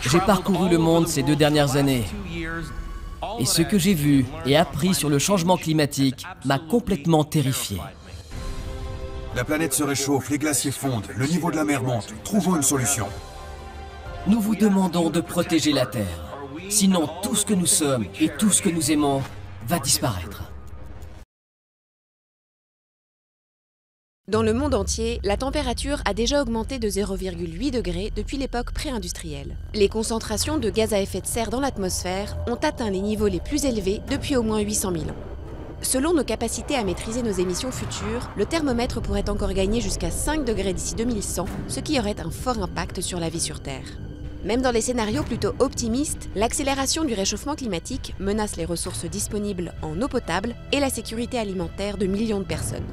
J'ai parcouru le monde ces 2 dernières années. Et ce que j'ai vu et appris sur le changement climatique m'a complètement terrifié. La planète se réchauffe, les glaciers fondent, le niveau de la mer monte. Trouvons une solution. Nous vous demandons de protéger la Terre. Sinon, tout ce que nous sommes et tout ce que nous aimons va disparaître. Dans le monde entier, la température a déjà augmenté de 0,8 degrés depuis l'époque pré-industrielle. Les concentrations de gaz à effet de serre dans l'atmosphère ont atteint les niveaux les plus élevés depuis au moins 800 000 ans. Selon nos capacités à maîtriser nos émissions futures, le thermomètre pourrait encore gagner jusqu'à 5 degrés d'ici 2100, ce qui aurait un fort impact sur la vie sur Terre. Même dans les scénarios plutôt optimistes, l'accélération du réchauffement climatique menace les ressources disponibles en eau potable et la sécurité alimentaire de millions de personnes.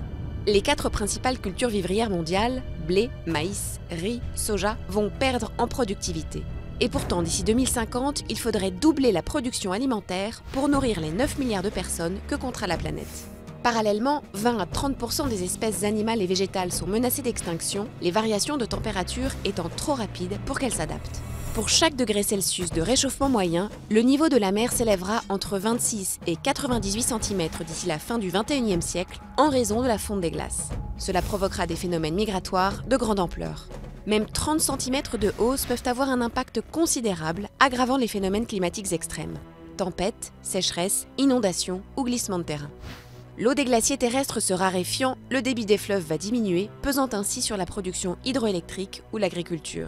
Les 4 principales cultures vivrières mondiales, blé, maïs, riz, soja, vont perdre en productivité. Et pourtant, d'ici 2050, il faudrait doubler la production alimentaire pour nourrir les 9 milliards de personnes que comptera la planète. Parallèlement, 20 à 30% des espèces animales et végétales sont menacées d'extinction, les variations de température étant trop rapides pour qu'elles s'adaptent. Pour chaque degré Celsius de réchauffement moyen, le niveau de la mer s'élèvera entre 26 et 98 cm d'ici la fin du XXIe siècle en raison de la fonte des glaces. Cela provoquera des phénomènes migratoires de grande ampleur. Même 30 cm de hausse peuvent avoir un impact considérable, aggravant les phénomènes climatiques extrêmes. Tempêtes, sécheresses, inondations ou glissements de terrain. L'eau des glaciers terrestres se raréfiant, le débit des fleuves va diminuer, pesant ainsi sur la production hydroélectrique ou l'agriculture.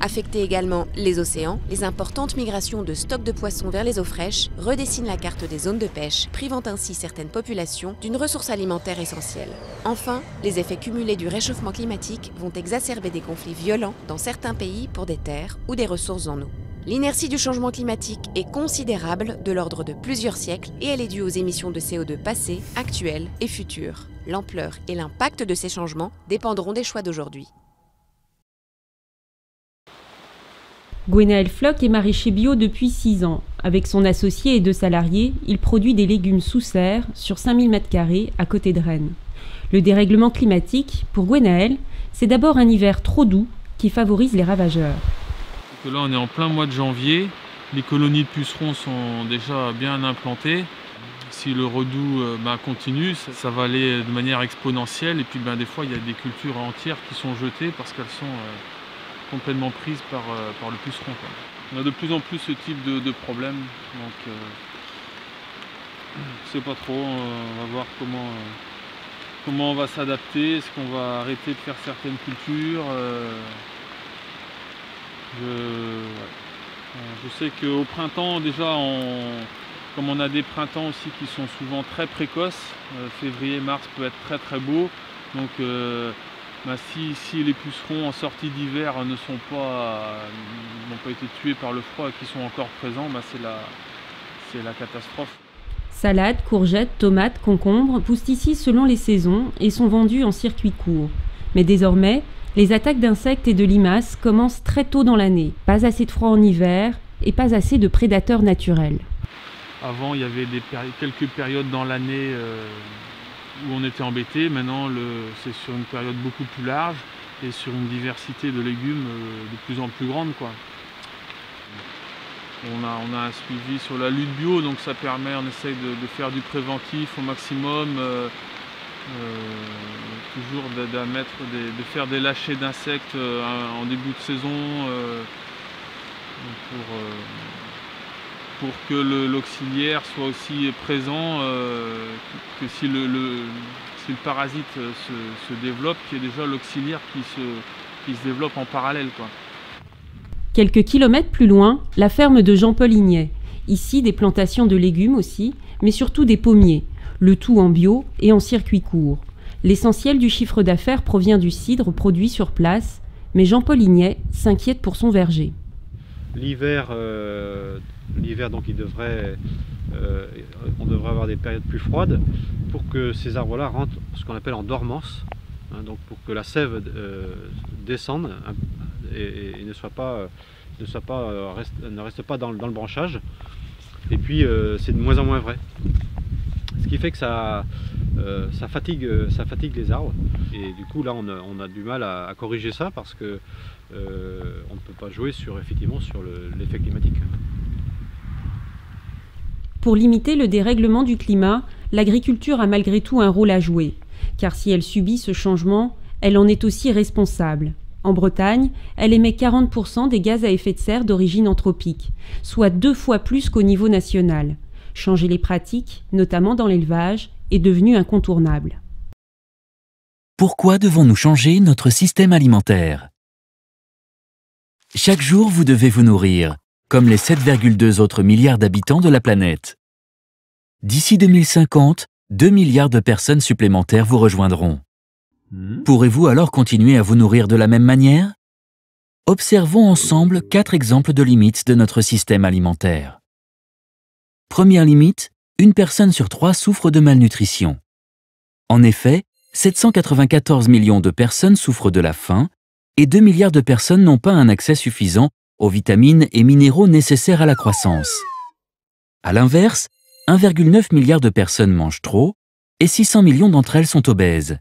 Affecter également les océans, les importantes migrations de stocks de poissons vers les eaux fraîches redessinent la carte des zones de pêche, privant ainsi certaines populations d'une ressource alimentaire essentielle. Enfin, les effets cumulés du réchauffement climatique vont exacerber des conflits violents dans certains pays pour des terres ou des ressources en eau. L'inertie du changement climatique est considérable, de l'ordre de plusieurs siècles, et elle est due aux émissions de CO2 passées, actuelles et futures. L'ampleur et l'impact de ces changements dépendront des choix d'aujourd'hui. Gwenaël Floch est maraîcher bio depuis 6 ans. Avec son associé et 2 salariés, il produit des légumes sous serre sur 5000 m² à côté de Rennes. Le dérèglement climatique, pour Gwenaël, c'est d'abord un hiver trop doux qui favorise les ravageurs. Là, on est en plein mois de janvier. Les colonies de pucerons sont déjà bien implantées. Si le redout continue, ça va aller de manière exponentielle. Et puis des fois, il y a des cultures entières qui sont jetées parce qu'elles sont complètement prises par le puceron. On a de plus en plus ce type de problème. Donc, je ne sais pas trop. On va voir comment on va s'adapter. Est-ce qu'on va arrêter de faire certaines cultures? Je sais qu'au printemps, déjà, comme on a des printemps aussi qui sont souvent très précoces, février, mars peut être très très beau. Donc si les pucerons en sortie d'hiver n'ont pas été tués par le froid et qui sont encore présents, c'est la catastrophe. Salades, courgettes, tomates, concombres poussent ici selon les saisons et sont vendus en circuit court. Mais désormais, les attaques d'insectes et de limaces commencent très tôt dans l'année. Pas assez de froid en hiver et pas assez de prédateurs naturels. Avant, il y avait quelques périodes dans l'année où on était embêté. Maintenant, c'est sur une période beaucoup plus large et sur une diversité de légumes de plus en plus grande, quoi. On a un suivi sur la lutte bio, donc ça permet, on essaye de faire du préventif au maximum. Toujours de faire des lâchers d'insectes en début de saison pour que l'auxiliaire soit aussi présent, que si le parasite se développe, qu'il y ait déjà l'auxiliaire qui se développe en parallèle, quoi. Quelques kilomètres plus loin, la ferme de Jean-Paul Ignet. Ici, des plantations de légumes aussi, mais surtout des pommiers, le tout en bio et en circuit court. L'essentiel du chiffre d'affaires provient du cidre produit sur place, mais Jean-Paul Ignet s'inquiète pour son verger. L'hiver, donc on devrait avoir des périodes plus froides pour que ces arbres-là rentrent ce qu'on appelle en dormance, donc pour que la sève descende et ne reste pas dans le branchage. Et puis c'est de moins en moins vrai. Ce Ce qui fait que ça fatigue les arbres. Et du coup, là, on a du mal à corriger ça parce que on ne peut pas jouer effectivement sur l'effet climatique. Pour limiter le dérèglement du climat, l'agriculture a malgré tout un rôle à jouer. Car si elle subit ce changement, elle en est aussi responsable. En Bretagne, elle émet 40% des gaz à effet de serre d'origine anthropique, soit 2 fois plus qu'au niveau national. Changer les pratiques, notamment dans l'élevage, est devenu incontournable. Pourquoi devons-nous changer notre système alimentaire? Chaque jour, vous devez vous nourrir, comme les 7,2 autres milliards d'habitants de la planète. D'ici 2050, 2 milliards de personnes supplémentaires vous rejoindront. Pourrez-vous alors continuer à vous nourrir de la même manière? Observons ensemble 4 exemples de limites de notre système alimentaire. Première limite, une personne sur 3 souffre de malnutrition. En effet, 794 millions de personnes souffrent de la faim et 2 milliards de personnes n'ont pas un accès suffisant aux vitamines et minéraux nécessaires à la croissance. À l'inverse, 1,9 milliard de personnes mangent trop et 600 millions d'entre elles sont obèses.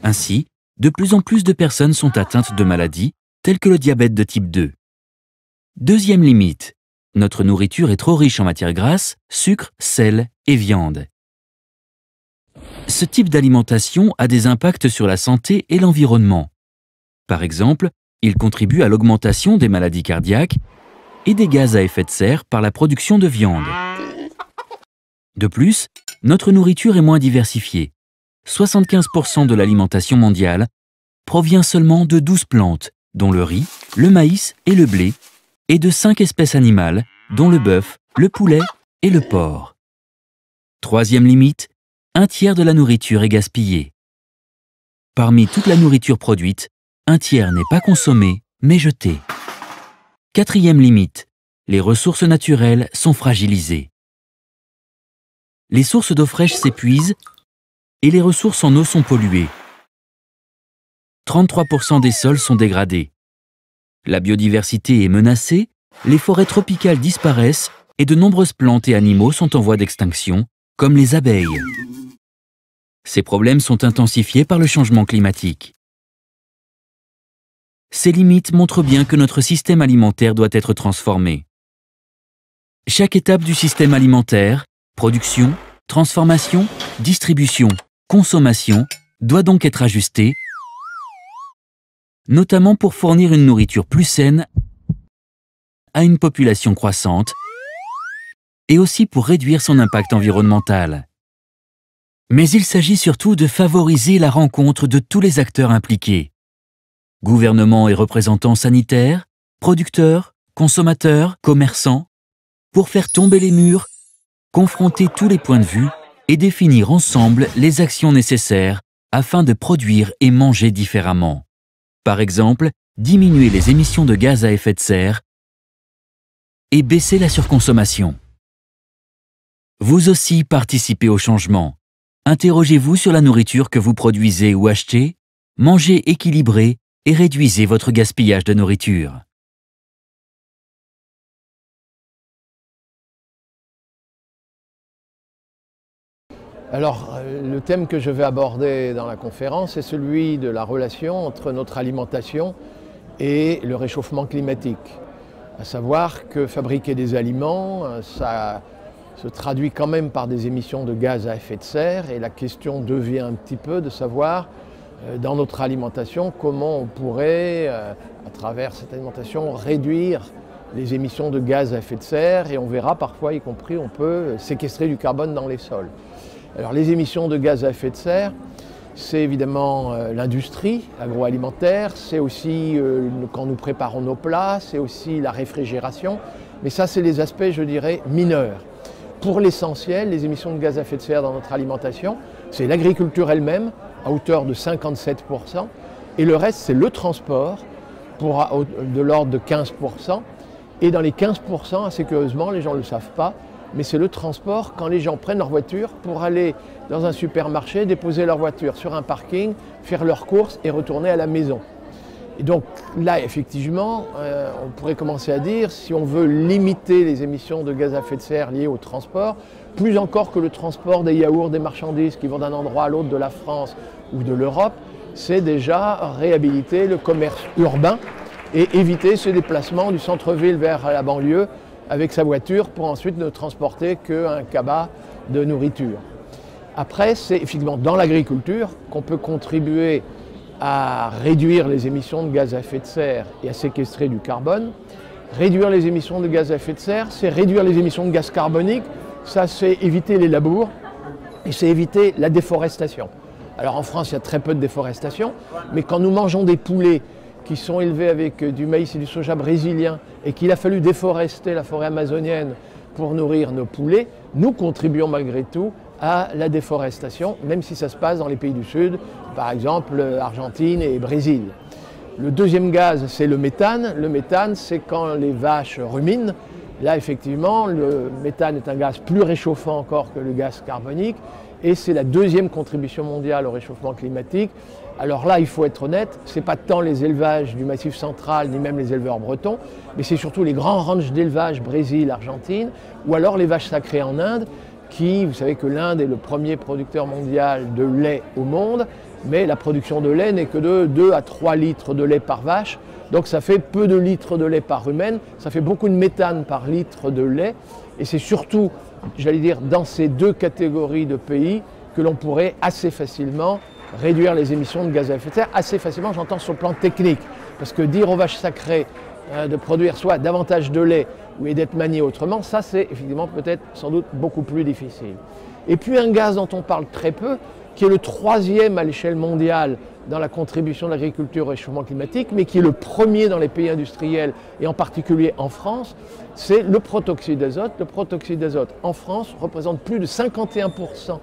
Ainsi, de plus en plus de personnes sont atteintes de maladies telles que le diabète de type 2. Deuxième limite, notre nourriture est trop riche en matières grasses, sucre, sel et viande. Ce type d'alimentation a des impacts sur la santé et l'environnement. Par exemple, il contribue à l'augmentation des maladies cardiaques et des gaz à effet de serre par la production de viande. De plus, notre nourriture est moins diversifiée. 75% de l'alimentation mondiale provient seulement de 12 plantes, dont le riz, le maïs et le blé, et de 5 espèces animales, dont le bœuf, le poulet et le porc. Troisième limite, 1/3 de la nourriture est gaspillée. Parmi toute la nourriture produite, 1/3 n'est pas consommée, mais jetée. Quatrième limite, les ressources naturelles sont fragilisées. Les sources d'eau fraîche s'épuisent et les ressources en eau sont polluées. 33% des sols sont dégradés. La biodiversité est menacée, les forêts tropicales disparaissent et de nombreuses plantes et animaux sont en voie d'extinction, comme les abeilles. Ces problèmes sont intensifiés par le changement climatique. Ces limites montrent bien que notre système alimentaire doit être transformé. Chaque étape du système alimentaire, production, transformation, distribution, consommation, doit donc être ajustée, notamment pour fournir une nourriture plus saine à une population croissante et aussi pour réduire son impact environnemental. Mais il s'agit surtout de favoriser la rencontre de tous les acteurs impliqués. Gouvernements et représentants sanitaires, producteurs, consommateurs, commerçants, pour faire tomber les murs, confronter tous les points de vue et définir ensemble les actions nécessaires afin de produire et manger différemment. Par exemple, diminuer les émissions de gaz à effet de serre et baisser la surconsommation. Vous aussi participez au changement. Interrogez-vous sur la nourriture que vous produisez ou achetez, mangez équilibré et réduisez votre gaspillage de nourriture. Alors, le thème que je vais aborder dans la conférence est celui de la relation entre notre alimentation et le réchauffement climatique. À savoir que fabriquer des aliments, ça se traduit quand même par des émissions de gaz à effet de serre et la question devient un petit peu de savoir dans notre alimentation comment on pourrait, à travers cette alimentation, réduire les émissions de gaz à effet de serre et on verra parfois, y compris, on peut séquestrer du carbone dans les sols. Alors les émissions de gaz à effet de serre, c'est évidemment l'industrie agroalimentaire, c'est aussi quand nous préparons nos plats, c'est aussi la réfrigération, mais ça c'est les aspects, je dirais, mineurs. Pour l'essentiel, les émissions de gaz à effet de serre dans notre alimentation, c'est l'agriculture elle-même, à hauteur de 57%, et le reste c'est le transport, de l'ordre de 15%, et dans les 15%, assez curieusement, les gens ne le savent pas, mais c'est le transport quand les gens prennent leur voiture pour aller dans un supermarché, déposer leur voiture sur un parking, faire leurs courses et retourner à la maison. Et donc là, effectivement, on pourrait commencer à dire, si on veut limiter les émissions de gaz à effet de serre liées au transport, plus encore que le transport des yaourts, des marchandises qui vont d'un endroit à l'autre de la France ou de l'Europe, c'est déjà réhabiliter le commerce urbain et éviter ce déplacement du centre-ville vers la banlieue avec sa voiture pour ensuite ne transporter qu'un cabas de nourriture. Après, c'est effectivement dans l'agriculture qu'on peut contribuer à réduire les émissions de gaz à effet de serre et à séquestrer du carbone. Réduire les émissions de gaz à effet de serre, c'est réduire les émissions de gaz carbonique, ça c'est éviter les labours et c'est éviter la déforestation. Alors en France, il y a très peu de déforestation, mais quand nous mangeons des poulets qui sont élevés avec du maïs et du soja brésilien et qu'il a fallu déforester la forêt amazonienne pour nourrir nos poulets, nous contribuons malgré tout à la déforestation, même si ça se passe dans les pays du Sud, par exemple Argentine et Brésil. Le deuxième gaz, c'est le méthane. Le méthane, c'est quand les vaches ruminent. Là, effectivement, le méthane est un gaz plus réchauffant encore que le gaz carbonique et c'est la deuxième contribution mondiale au réchauffement climatique. Alors là, il faut être honnête, ce n'est pas tant les élevages du Massif central, ni même les éleveurs bretons, mais c'est surtout les grands ranchs d'élevage Brésil, Argentine, ou alors les vaches sacrées en Inde, qui, vous savez que l'Inde est le premier producteur mondial de lait au monde, mais la production de lait n'est que de 2 à 3 litres de lait par vache, donc ça fait peu de litres de lait par humaine, ça fait beaucoup de méthane par litre de lait, et c'est surtout, j'allais dire, dans ces deux catégories de pays que l'on pourrait assez facilement réduire les émissions de gaz à effet de serre, assez facilement, j'entends sur le plan technique, parce que dire aux vaches sacrées de produire soit davantage de lait ou d'être maniées autrement, ça c'est effectivement peut-être sans doute beaucoup plus difficile. Et puis un gaz dont on parle très peu, qui est le troisième à l'échelle mondiale dans la contribution de l'agriculture au réchauffement climatique, mais qui est le premier dans les pays industriels et en particulier en France, c'est le protoxyde d'azote. Le protoxyde d'azote en France représente plus de 51%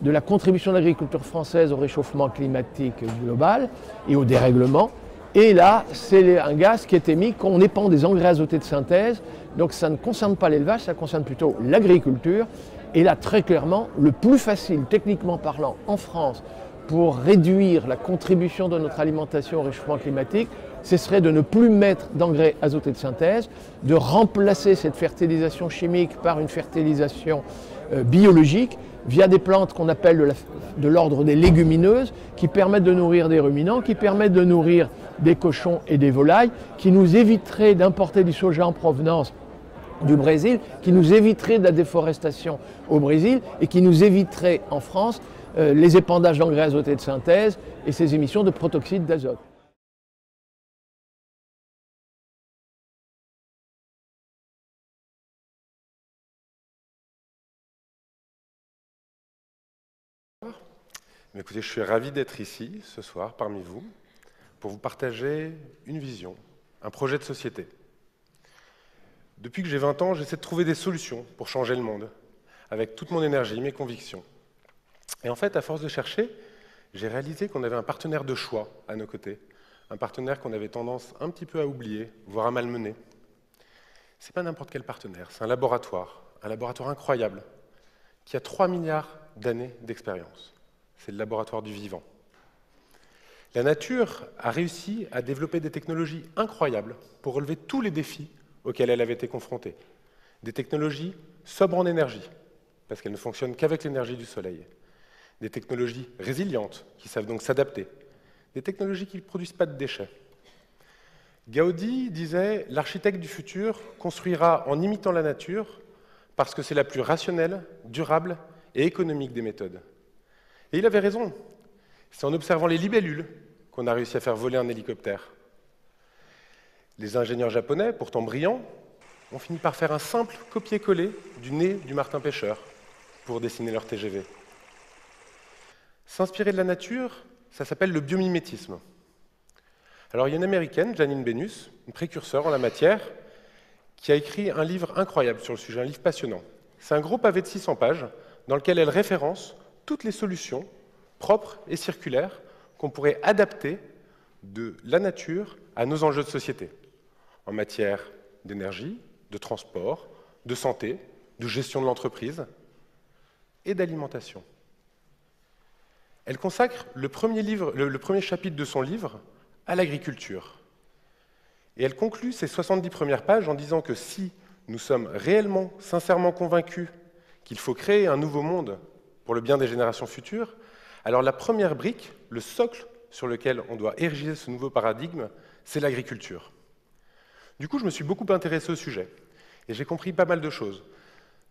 de la contribution de l'agriculture française au réchauffement climatique global et au dérèglement. Et là, c'est un gaz qui est émis quand on épand des engrais azotés de synthèse. Donc ça ne concerne pas l'élevage, ça concerne plutôt l'agriculture. Et là, très clairement, le plus facile, techniquement parlant, en France, pour réduire la contribution de notre alimentation au réchauffement climatique, ce serait de ne plus mettre d'engrais azotés de synthèse, de remplacer cette fertilisation chimique par une fertilisation biologique via des plantes qu'on appelle de l'ordre des légumineuses, qui permettent de nourrir des ruminants, qui permettent de nourrir des cochons et des volailles, qui nous éviteraient d'importer du soja en provenance du Brésil, qui nous éviterait de la déforestation au Brésil et qui nous éviterait en France les épandages d'engrais azotés de synthèse et ces émissions de protoxyde d'azote. Mais écoutez, je suis ravi d'être ici ce soir parmi vous pour vous partager une vision, un projet de société. Depuis que j'ai 20 ans, j'essaie de trouver des solutions pour changer le monde, avec toute mon énergie, mes convictions. Et en fait, à force de chercher, j'ai réalisé qu'on avait un partenaire de choix à nos côtés, un partenaire qu'on avait tendance un petit peu à oublier, voire à malmener. C'est pas n'importe quel partenaire, c'est un laboratoire incroyable, qui a 3 milliards d'années d'expérience. C'est le laboratoire du vivant. La nature a réussi à développer des technologies incroyables pour relever tous les défis auxquelles elle avait été confrontée. Des technologies sobres en énergie, parce qu'elles ne fonctionnent qu'avec l'énergie du soleil. Des technologies résilientes, qui savent donc s'adapter. Des technologies qui ne produisent pas de déchets. Gaudi disait « L'architecte du futur construira en imitant la nature parce que c'est la plus rationnelle, durable et économique des méthodes. » Et il avait raison. C'est en observant les libellules qu'on a réussi à faire voler un hélicoptère. Les ingénieurs japonais, pourtant brillants, ont fini par faire un simple copier-coller du nez du martin-pêcheur pour dessiner leur TGV. S'inspirer de la nature, ça s'appelle le biomimétisme. Alors il y a une américaine, Janine Benyus, une précurseur en la matière, qui a écrit un livre incroyable sur le sujet, un livre passionnant. C'est un gros pavé de 600 pages dans lequel elle référence toutes les solutions propres et circulaires qu'on pourrait adapter de la nature à nos enjeux de société, en matière d'énergie, de transport, de santé, de gestion de l'entreprise et d'alimentation. Elle consacre le premier chapitre de son livre à l'agriculture. Et elle conclut ces 70 premières pages en disant que si nous sommes réellement, sincèrement convaincus qu'il faut créer un nouveau monde pour le bien des générations futures, alors la première brique, le socle sur lequel on doit ériger ce nouveau paradigme, c'est l'agriculture. Du coup, je me suis beaucoup intéressé au sujet, et j'ai compris pas mal de choses,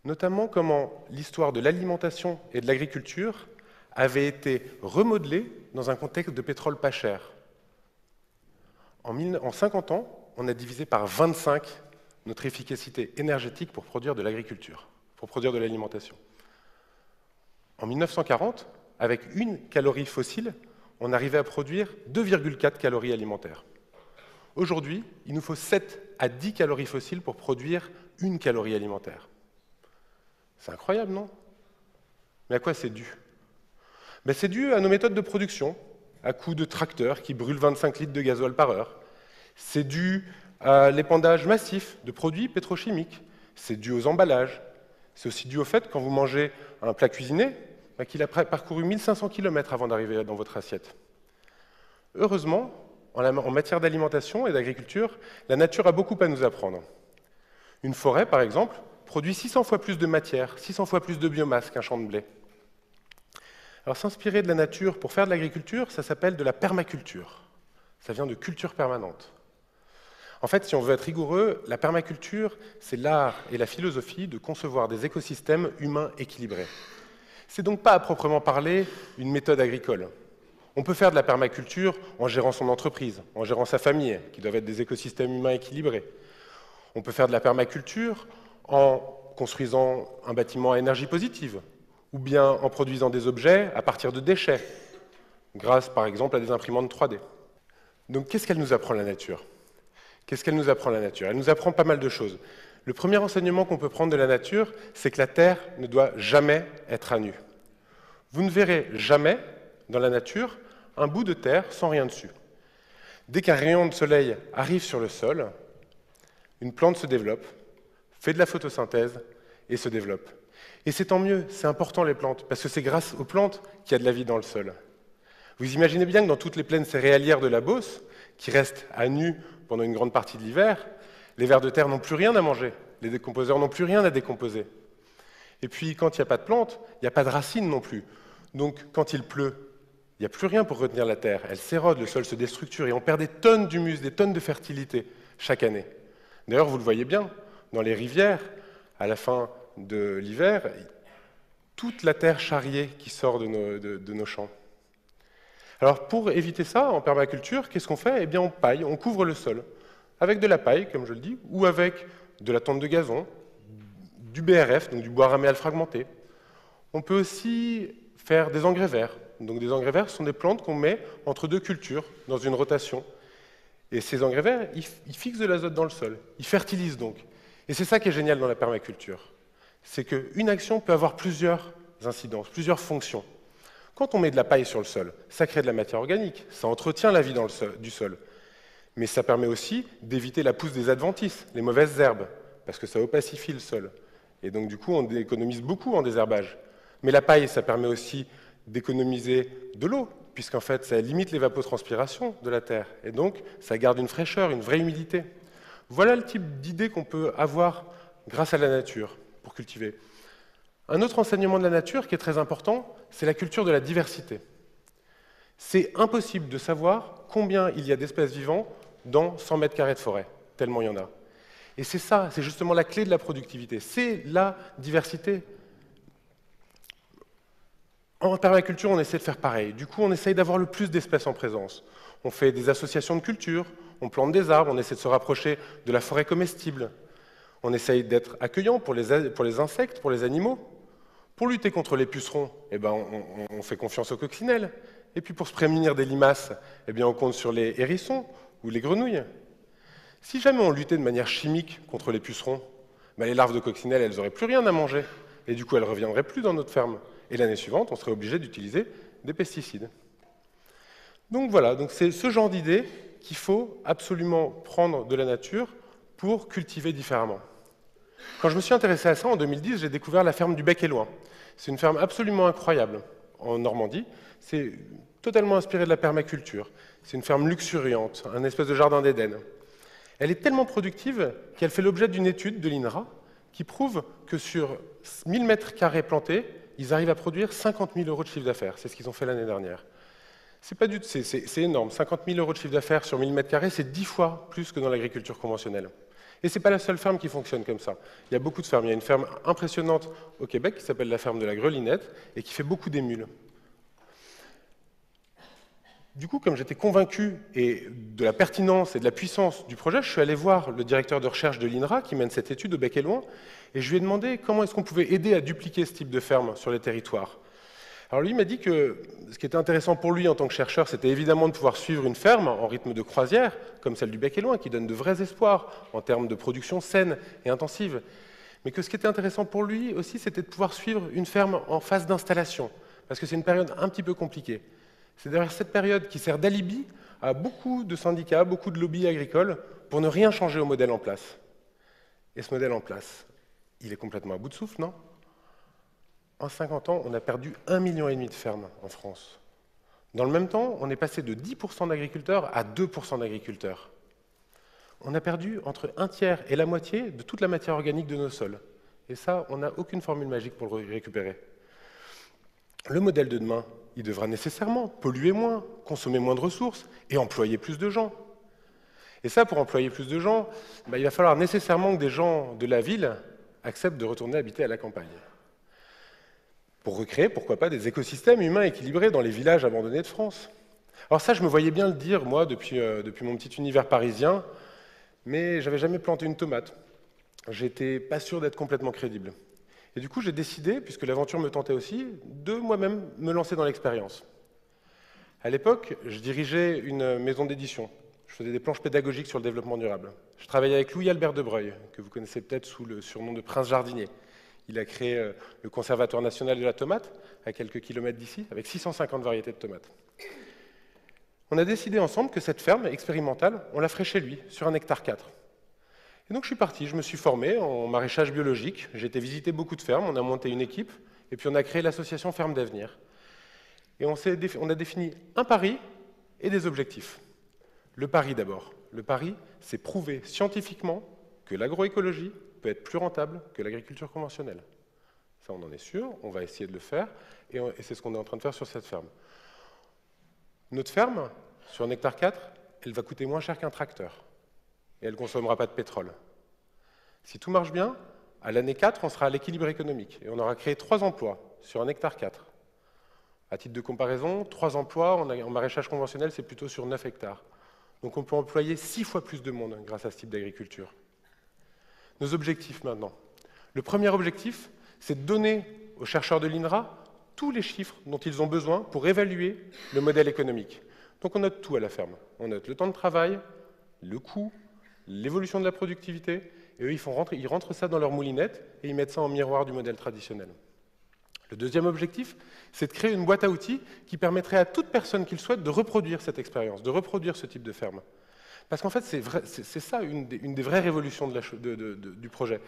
notamment comment l'histoire de l'alimentation et de l'agriculture avait été remodelée dans un contexte de pétrole pas cher. En 50 ans, on a divisé par 25 notre efficacité énergétique pour produire de l'agriculture, pour produire de l'alimentation. En 1940, avec 1 calorie fossile, on arrivait à produire 2,4 calories alimentaires. Aujourd'hui, il nous faut 7 à 10 calories fossiles pour produire 1 calorie alimentaire. C'est incroyable, non? Mais à quoi c'est dû? Ben, c'est dû à nos méthodes de production, à coups de tracteurs qui brûlent 25 litres de gasoil par heure. C'est dû à l'épandage massif de produits pétrochimiques. C'est dû aux emballages. C'est aussi dû au fait, quand vous mangez un plat cuisiné, ben, qu'il a parcouru 1500 km avant d'arriver dans votre assiette. Heureusement, en matière d'alimentation et d'agriculture, la nature a beaucoup à nous apprendre. Une forêt, par exemple, produit 600 fois plus de matière, 600 fois plus de biomasse qu'un champ de blé. Alors s'inspirer de la nature pour faire de l'agriculture, ça s'appelle de la permaculture. Ça vient de culture permanente. En fait, si on veut être rigoureux, la permaculture, c'est l'art et la philosophie de concevoir des écosystèmes humains équilibrés. C'est donc pas à proprement parler une méthode agricole. On peut faire de la permaculture en gérant son entreprise, en gérant sa famille, qui doivent être des écosystèmes humains équilibrés. On peut faire de la permaculture en construisant un bâtiment à énergie positive, ou bien en produisant des objets à partir de déchets, grâce par exemple à des imprimantes 3D. Donc qu'est-ce qu'elle nous apprend la nature? Qu'est-ce qu'elle nous apprend la nature? Elle nous apprend pas mal de choses. Le premier enseignement qu'on peut prendre de la nature, c'est que la Terre ne doit jamais être à nu. Vous ne verrez jamais, dans la nature, un bout de terre sans rien dessus. Dès qu'un rayon de soleil arrive sur le sol, une plante se développe, fait de la photosynthèse et se développe. Et c'est tant mieux, c'est important les plantes, parce que c'est grâce aux plantes qu'il y a de la vie dans le sol. Vous imaginez bien que dans toutes les plaines céréalières de la Beauce, qui restent à nu pendant une grande partie de l'hiver, les vers de terre n'ont plus rien à manger, les décomposeurs n'ont plus rien à décomposer. Et puis quand il n'y a pas de plantes, il n'y a pas de racines non plus. Donc quand il pleut, il n'y a plus rien pour retenir la terre, elle s'érode, le sol se déstructure et on perd des tonnes d'humus, des tonnes de fertilité chaque année. D'ailleurs, vous le voyez bien, dans les rivières, à la fin de l'hiver, toute la terre charriée qui sort de nos champs. Alors pour éviter ça, en permaculture, qu'est-ce qu'on fait? Eh bien on paille, on couvre le sol, avec de la paille, comme je le dis, ou avec de la tonte de gazon, du BRF, donc du bois raméal fragmenté. On peut aussi faire des engrais verts. Donc des engrais verts sont des plantes qu'on met entre deux cultures, dans une rotation. Et ces engrais verts, ils fixent de l'azote dans le sol, ils fertilisent donc. Et c'est ça qui est génial dans la permaculture. C'est qu'une action peut avoir plusieurs incidences, plusieurs fonctions. Quand on met de la paille sur le sol, ça crée de la matière organique, ça entretient la vie du sol. Mais ça permet aussi d'éviter la pousse des adventices, les mauvaises herbes, parce que ça opacifie le sol. Et donc du coup, on économise beaucoup en désherbage. Mais la paille, ça permet aussi d'économiser de l'eau, puisqu'en fait, ça limite l'évapotranspiration de la terre. Et donc, ça garde une fraîcheur, une vraie humidité. Voilà le type d'idée qu'on peut avoir grâce à la nature pour cultiver. Un autre enseignement de la nature qui est très important, c'est la culture de la diversité. C'est impossible de savoir combien il y a d'espèces vivantes dans 100 mètres carrés de forêt, tellement il y en a. Et c'est ça, c'est justement la clé de la productivité, c'est la diversité. En permaculture, on essaie de faire pareil. Du coup, on essaye d'avoir le plus d'espèces en présence. On fait des associations de culture, on plante des arbres, on essaie de se rapprocher de la forêt comestible. On essaye d'être accueillant pour les insectes, pour les animaux. Pour lutter contre les pucerons, eh ben, on fait confiance aux coccinelles. Et puis pour se prémunir des limaces, eh bien, on compte sur les hérissons ou les grenouilles. Si jamais on luttait de manière chimique contre les pucerons, ben, les larves de coccinelles, elles n'auraient plus rien à manger. Et du coup, elles ne reviendraient plus dans notre ferme. Et l'année suivante, on serait obligé d'utiliser des pesticides. Donc voilà, c'est ce genre d'idée qu'il faut absolument prendre de la nature pour cultiver différemment. Quand je me suis intéressé à ça, en 2010, j'ai découvert la ferme du Bec et Loing. C'est une ferme absolument incroyable en Normandie. C'est totalement inspirée de la permaculture. C'est une ferme luxuriante, un espèce de jardin d'Éden. Elle est tellement productive qu'elle fait l'objet d'une étude de l'INRA qui prouve que sur 1000 mètres carrés plantés, ils arrivent à produire 50 000 € de chiffre d'affaires. C'est ce qu'ils ont fait l'année dernière. C'est énorme. 50 000 € de chiffre d'affaires sur 1000 mètres carrés, c'est 10 fois plus que dans l'agriculture conventionnelle. Et ce n'est pas la seule ferme qui fonctionne comme ça. Il y a beaucoup de fermes. Il y a une ferme impressionnante au Québec qui s'appelle la ferme de la Grelinette et qui fait beaucoup d'émules. Du coup, comme j'étais convaincu de la pertinence et de la puissance du projet, je suis allé voir le directeur de recherche de l'INRA qui mène cette étude au bec et loin, et je lui ai demandé comment est-ce qu'on pouvait aider à dupliquer ce type de ferme sur les territoires. Alors lui m'a dit que ce qui était intéressant pour lui en tant que chercheur, c'était évidemment de pouvoir suivre une ferme en rythme de croisière, comme celle du bec et loin, qui donne de vrais espoirs en termes de production saine et intensive. Mais que ce qui était intéressant pour lui aussi, c'était de pouvoir suivre une ferme en phase d'installation, parce que c'est une période un petit peu compliquée. C'est d'ailleurs cette période qui sert d'alibi à beaucoup de syndicats, beaucoup de lobbies agricoles, pour ne rien changer au modèle en place. Et ce modèle en place, il est complètement à bout de souffle, non ? En 50 ans, on a perdu 1,5 million de fermes en France. Dans le même temps, on est passé de 10% d'agriculteurs à 2% d'agriculteurs. On a perdu entre un tiers et la moitié de toute la matière organique de nos sols. Et ça, on n'a aucune formule magique pour le récupérer. Le modèle de demain, il devra nécessairement polluer moins, consommer moins de ressources et employer plus de gens. Et ça, pour employer plus de gens, il va falloir nécessairement que des gens de la ville acceptent de retourner habiter à la campagne. Pour recréer, pourquoi pas, des écosystèmes humains équilibrés dans les villages abandonnés de France. Alors ça, je me voyais bien le dire, moi, depuis mon petit univers parisien, mais j'avais jamais planté une tomate. J'étais pas sûr d'être complètement crédible. Et du coup, j'ai décidé, puisque l'aventure me tentait aussi, de moi-même me lancer dans l'expérience. À l'époque, je dirigeais une maison d'édition. Je faisais des planches pédagogiques sur le développement durable. Je travaillais avec Louis-Albert Debreuil, que vous connaissez peut-être sous le surnom de Prince Jardinier. Il a créé le Conservatoire national de la tomate, à quelques kilomètres d'ici, avec 650 variétés de tomates. On a décidé ensemble que cette ferme expérimentale, on la ferait chez lui, sur 1,4 hectare. Et donc je suis parti, je me suis formé en maraîchage biologique, j'ai été visiter beaucoup de fermes, on a monté une équipe, et puis on a créé l'association Ferme d'Avenir. Et on a défini un pari et des objectifs. Le pari d'abord. Le pari, c'est prouver scientifiquement que l'agroécologie peut être plus rentable que l'agriculture conventionnelle. Ça, on en est sûr, on va essayer de le faire, et c'est ce qu'on est en train de faire sur cette ferme. Notre ferme, sur 1,4 hectare, elle va coûter moins cher qu'un tracteur, et elle ne consommera pas de pétrole. Si tout marche bien, à l'année 4, on sera à l'équilibre économique, et on aura créé 3 emplois sur 1,4 hectare. À titre de comparaison, 3 emplois en maraîchage conventionnel, c'est plutôt sur 9 hectares. Donc on peut employer 6 fois plus de monde grâce à ce type d'agriculture. Nos objectifs maintenant. Le premier objectif, c'est de donner aux chercheurs de l'INRA tous les chiffres dont ils ont besoin pour évaluer le modèle économique. Donc on note tout à la ferme. On note le temps de travail, le coût, l'évolution de la productivité, et eux, ils rentrent ça dans leur moulinette et ils mettent ça en miroir du modèle traditionnel. Le deuxième objectif, c'est de créer une boîte à outils qui permettrait à toute personne qui le souhaite de reproduire cette expérience, de reproduire ce type de ferme. Parce qu'en fait, c'est ça une des vraies révolutions du projet.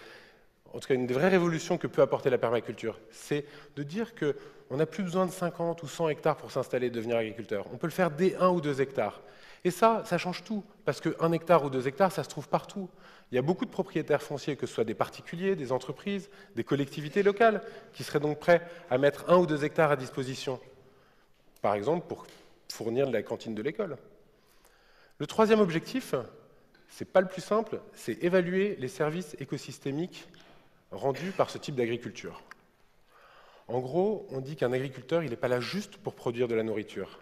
En tout cas, une des vraies révolutions que peut apporter la permaculture, c'est de dire qu'on n'a plus besoin de 50 ou 100 hectares pour s'installer et devenir agriculteur. On peut le faire dès 1 ou 2 hectares. Et ça change tout, parce que 1 hectare ou 2 hectares, ça se trouve partout. Il y a beaucoup de propriétaires fonciers, que ce soit des particuliers, des entreprises, des collectivités locales, qui seraient donc prêts à mettre 1 ou 2 hectares à disposition, par exemple pour fournir de la cantine de l'école. Le troisième objectif, c'est pas le plus simple, c'est évaluer les services écosystémiques rendus par ce type d'agriculture. En gros, on dit qu'un agriculteur, il n'est pas là juste pour produire de la nourriture.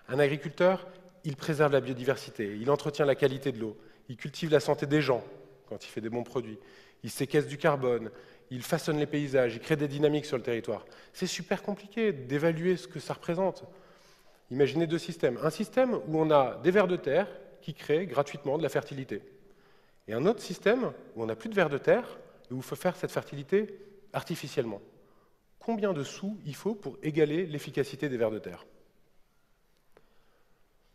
Un agriculteur, il préserve la biodiversité, il entretient la qualité de l'eau, il cultive la santé des gens quand il fait des bons produits, il séquestre du carbone, il façonne les paysages, il crée des dynamiques sur le territoire. C'est super compliqué d'évaluer ce que ça représente. Imaginez 2 systèmes. Un système où on a des vers de terre qui créent gratuitement de la fertilité. Et un autre système où on n'a plus de vers de terre et où il faut faire cette fertilité artificiellement. Combien de sous il faut pour égaler l'efficacité des vers de terre?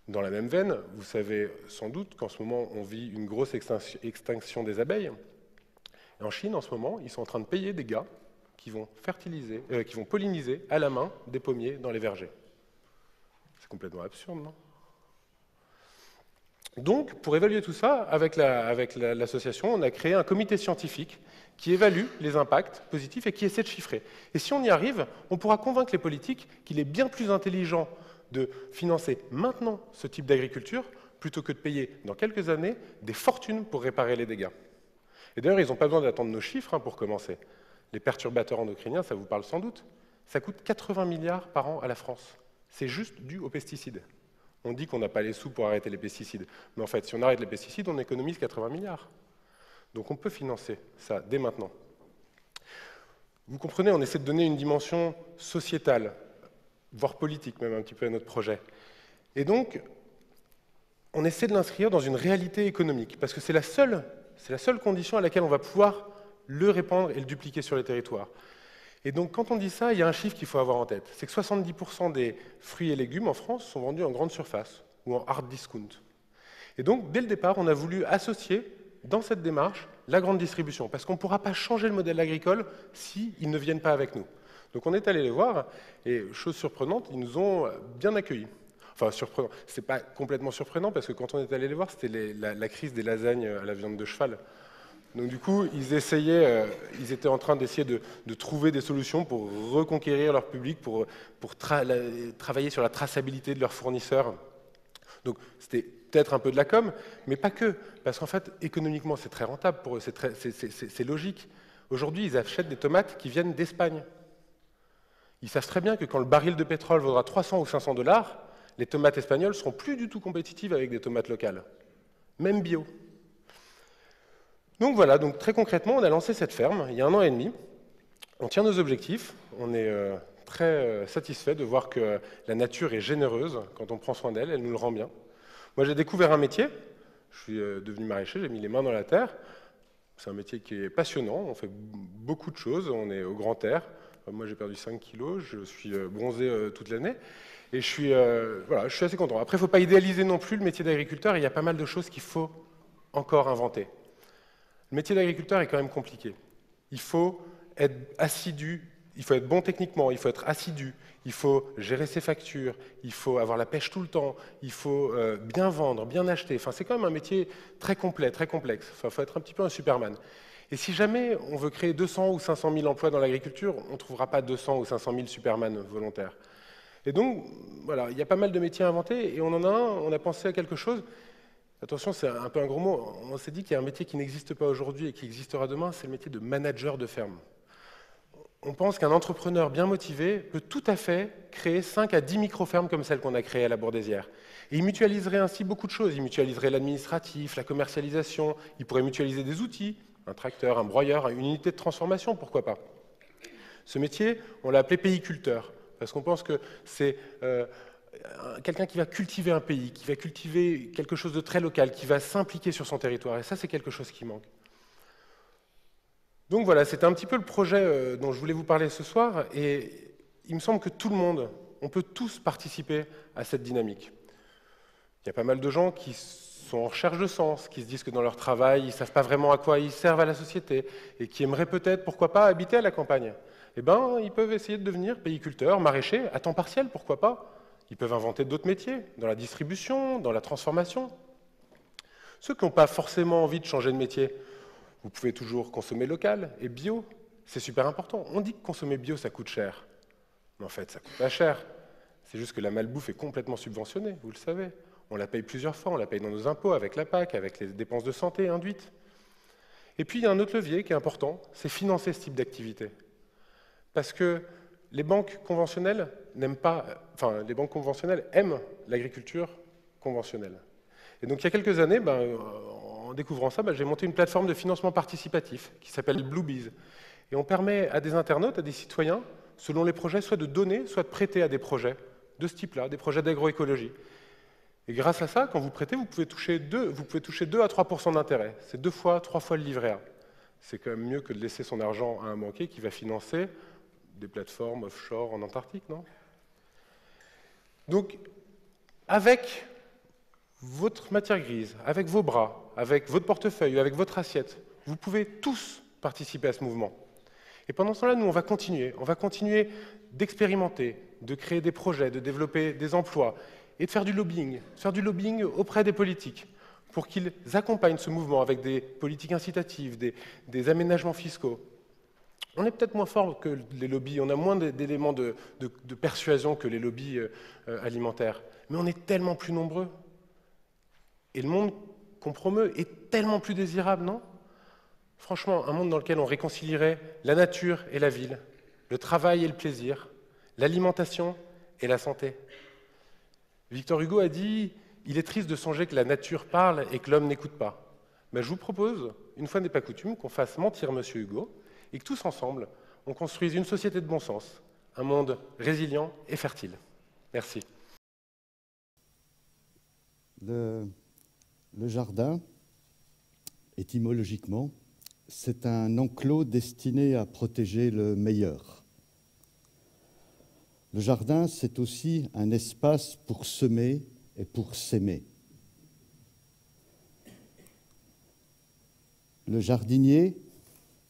Dans la même veine, vous savez sans doute qu'en ce moment, on vit une grosse extinction des abeilles. Et en Chine, en ce moment, ils sont en train de payer des gars qui vont polliniser à la main des pommiers dans les vergers. complètement absurde, non? Donc, pour évaluer tout ça, avec l'association, on a créé un comité scientifique qui évalue les impacts positifs et qui essaie de chiffrer. Et si on y arrive, on pourra convaincre les politiques qu'il est bien plus intelligent de financer maintenant ce type d'agriculture plutôt que de payer dans quelques années des fortunes pour réparer les dégâts. Et d'ailleurs, ils n'ont pas besoin d'attendre nos chiffres pour commencer. Les perturbateurs endocriniens, ça vous parle sans doute. Ça coûte 80 milliards par an à la France. C'est juste dû aux pesticides. On dit qu'on n'a pas les sous pour arrêter les pesticides. Mais en fait, si on arrête les pesticides, on économise 80 milliards. Donc on peut financer ça dès maintenant. Vous comprenez, on essaie de donner une dimension sociétale, voire politique même un petit peu à notre projet. Et donc, on essaie de l'inscrire dans une réalité économique, parce que c'est la seule condition à laquelle on va pouvoir le répandre et le dupliquer sur les territoires. Et donc, quand on dit ça, il y a un chiffre qu'il faut avoir en tête. C'est que 70% des fruits et légumes en France sont vendus en grande surface ou en hard discount. Et donc, dès le départ, on a voulu associer dans cette démarche la grande distribution, parce qu'on ne pourra pas changer le modèle agricole s'ils ne viennent pas avec nous. Donc, on est allé les voir, et chose surprenante, ils nous ont bien accueillis. Enfin, surprenant. C'est pas complètement surprenant, parce que quand on est allé les voir, c'était la crise des lasagnes à la viande de cheval. Donc du coup, ils étaient en train d'essayer de trouver des solutions pour reconquérir leur public, pour travailler sur la traçabilité de leurs fournisseurs. Donc c'était peut-être un peu de la com, mais pas que, parce qu'en fait, économiquement, c'est très rentable pour eux, c'est logique. Aujourd'hui, ils achètent des tomates qui viennent d'Espagne. Ils savent très bien que quand le baril de pétrole vaudra 300 ou 500 $, les tomates espagnoles seront plus du tout compétitives avec des tomates locales, même bio. Donc voilà, donc très concrètement, on a lancé cette ferme il y a 1 an et demi. On tient nos objectifs, on est très satisfait de voir que la nature est généreuse quand on prend soin d'elle, elle nous le rend bien. Moi j'ai découvert un métier, je suis devenu maraîcher, j'ai mis les mains dans la terre. C'est un métier qui est passionnant, on fait beaucoup de choses, on est au grand air. Moi j'ai perdu 5 kilos, je suis bronzé toute l'année et je suis assez content. Après il ne faut pas idéaliser non plus le métier d'agriculteur, il y a pas mal de choses qu'il faut encore inventer. Le métier d'agriculteur est quand même compliqué. Il faut être assidu, il faut être bon techniquement, il faut être assidu, il faut gérer ses factures, il faut avoir la pêche tout le temps, il faut bien vendre, bien acheter. Enfin, c'est quand même un métier très complet, très complexe. Enfin, il faut être un petit peu un Superman. Et si jamais on veut créer 200 ou 500 000 emplois dans l'agriculture, on ne trouvera pas 200 ou 500 000 Superman volontaires. Et donc, voilà, il y a pas mal de métiers à inventer, et on en a un, on a pensé à quelque chose. Attention, c'est un peu un gros mot. On s'est dit qu'il y a un métier qui n'existe pas aujourd'hui et qui existera demain, c'est le métier de manager de ferme. On pense qu'un entrepreneur bien motivé peut tout à fait créer 5 à 10 micro-fermes comme celle qu'on a créée à la Bourdaissière. Et il mutualiserait ainsi beaucoup de choses. Il mutualiserait l'administratif, la commercialisation, il pourrait mutualiser des outils, un tracteur, un broyeur, une unité de transformation, pourquoi pas. Ce métier, on l'a appelé payiculteur, parce qu'on pense que c'est quelqu'un qui va cultiver un pays, qui va cultiver quelque chose de très local, qui va s'impliquer sur son territoire. Et ça, c'est quelque chose qui manque. Donc voilà, c'était un petit peu le projet dont je voulais vous parler ce soir. Et il me semble que tout le monde, on peut tous participer à cette dynamique. Il y a pas mal de gens qui sont en recherche de sens, qui se disent que dans leur travail, ils ne savent pas vraiment à quoi ils servent à la société, et qui aimeraient peut-être, pourquoi pas, habiter à la campagne. Eh bien, ils peuvent essayer de devenir payiculteurs, maraîchers, à temps partiel, pourquoi pas. Ils peuvent inventer d'autres métiers, dans la distribution, dans la transformation. Ceux qui n'ont pas forcément envie de changer de métier, vous pouvez toujours consommer local et bio. C'est super important. On dit que consommer bio, ça coûte cher. Mais en fait, ça coûte pas cher. C'est juste que la malbouffe est complètement subventionnée, vous le savez. On la paye plusieurs fois, on la paye dans nos impôts, avec la PAC, avec les dépenses de santé induites. Et puis, il y a un autre levier qui est important, c'est financer ce type d'activité. Parce que les banques conventionnelles n'aiment pas, enfin, les banques conventionnelles aiment l'agriculture conventionnelle. Et donc, il y a quelques années, en découvrant ça, j'ai monté une plateforme de financement participatif qui s'appelle Bluebees. Et on permet à des internautes, à des citoyens, selon les projets, soit de donner, soit de prêter à des projets de ce type-là, des projets d'agroécologie. Et grâce à ça, quand vous prêtez, vous pouvez toucher 2 à 3% d'intérêt. C'est 2 fois, 3 fois le livret A. C'est quand même mieux que de laisser son argent à un banquier qui va financer des plateformes offshore en Antarctique, non? Donc, avec votre matière grise, avec vos bras, avec votre portefeuille, avec votre assiette, vous pouvez tous participer à ce mouvement. Et pendant ce temps-là, nous, on va continuer d'expérimenter, de créer des projets, de développer des emplois. et de faire du lobbying auprès des politiques, pour qu'ils accompagnent ce mouvement avec des politiques incitatives, des aménagements fiscaux. On est peut-être moins fort que les lobbies, on a moins d'éléments de persuasion que les lobbies alimentaires, mais on est tellement plus nombreux. Et le monde qu'on promeut est tellement plus désirable, non? Franchement, un monde dans lequel on réconcilierait la nature et la ville, le travail et le plaisir, l'alimentation et la santé. Victor Hugo a dit « Il est triste de songer que la nature parle et que l'homme n'écoute pas ». Mais je vous propose, une fois n'est pas coutume, qu'on fasse mentir Monsieur Hugo et que tous ensemble, on construise une société de bon sens, un monde résilient et fertile. Merci. Le jardin, étymologiquement, c'est un enclos destiné à protéger le meilleur. Le jardin, c'est aussi un espace pour semer et pour s'aimer. Le jardinier,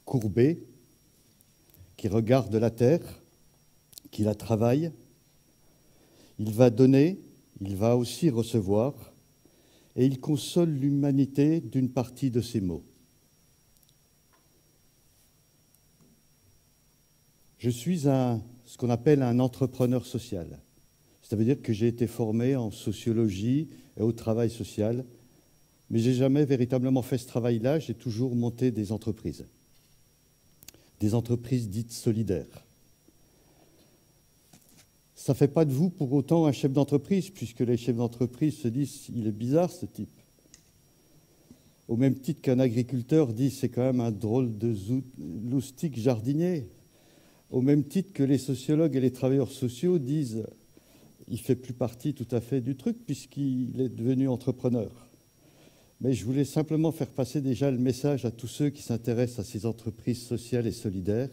courbé, qui regarde la terre, qui la travaille, il va donner, il va aussi recevoir, et il console l'humanité d'une partie de ses maux. Je suis ce qu'on appelle un entrepreneur social. Ça veut dire que j'ai été formé en sociologie et au travail social, mais je n'ai jamais véritablement fait ce travail-là, j'ai toujours monté des entreprises dites solidaires. Ça ne fait pas de vous pour autant un chef d'entreprise, puisque les chefs d'entreprise se disent « il est bizarre ce type ». Au même titre qu'un agriculteur dit « c'est quand même un drôle de loustique jardinier ». Au même titre que les sociologues et les travailleurs sociaux disent « il ne fait plus partie tout à fait du truc puisqu'il est devenu entrepreneur ». Mais je voulais simplement faire passer déjà le message à tous ceux qui s'intéressent à ces entreprises sociales et solidaires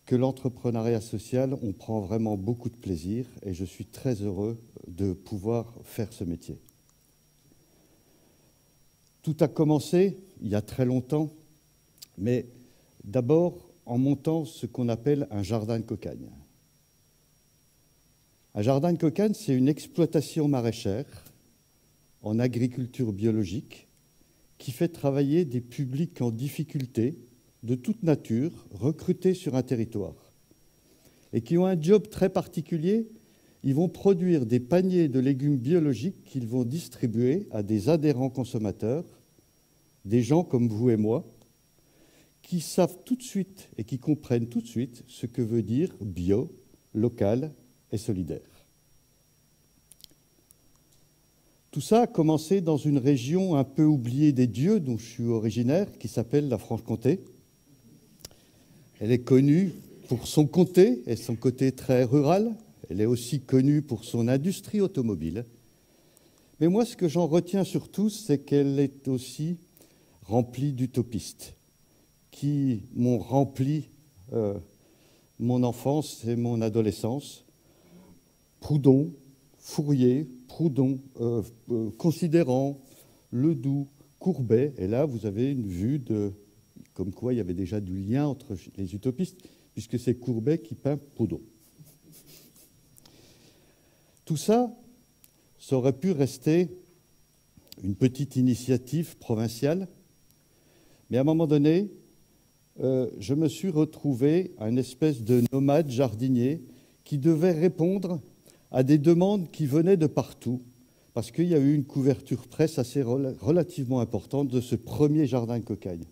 que l'entrepreneuriat social, on prend vraiment beaucoup de plaisir et je suis très heureux de pouvoir faire ce métier. Tout a commencé il y a très longtemps, mais d'abord en montant ce qu'on appelle un jardin de cocagne. Un jardin de cocagne, c'est une exploitation maraîchère en agriculture biologique qui fait travailler des publics en difficulté de toute nature, recrutés sur un territoire, et qui ont un job très particulier. Ils vont produire des paniers de légumes biologiques qu'ils vont distribuer à des adhérents consommateurs, des gens comme vous et moi, qui savent tout de suite et qui comprennent tout de suite ce que veut dire bio, local et solidaire. Tout ça a commencé dans une région un peu oubliée des dieux dont je suis originaire, qui s'appelle la Franche-Comté. Elle est connue pour son comté et son côté très rural. Elle est aussi connue pour son industrie automobile. Mais moi, ce que j'en retiens surtout, c'est qu'elle est aussi remplie d'utopistes qui m'ont rempli mon enfance et mon adolescence. Proudhon, Fourier, Considérant, Ledoux, Courbet. Et là, vous avez une vue de comme quoi il y avait déjà du lien entre les utopistes, puisque c'est Courbet qui peint Proudhon. Tout ça, ça aurait pu rester une petite initiative provinciale, mais à un moment donné, je me suis retrouvé à une espèce de nomade jardinier qui devait répondre à des demandes qui venaient de partout, parce qu'il y a eu une couverture presse assez relativement importante de ce premier jardin de cocagne.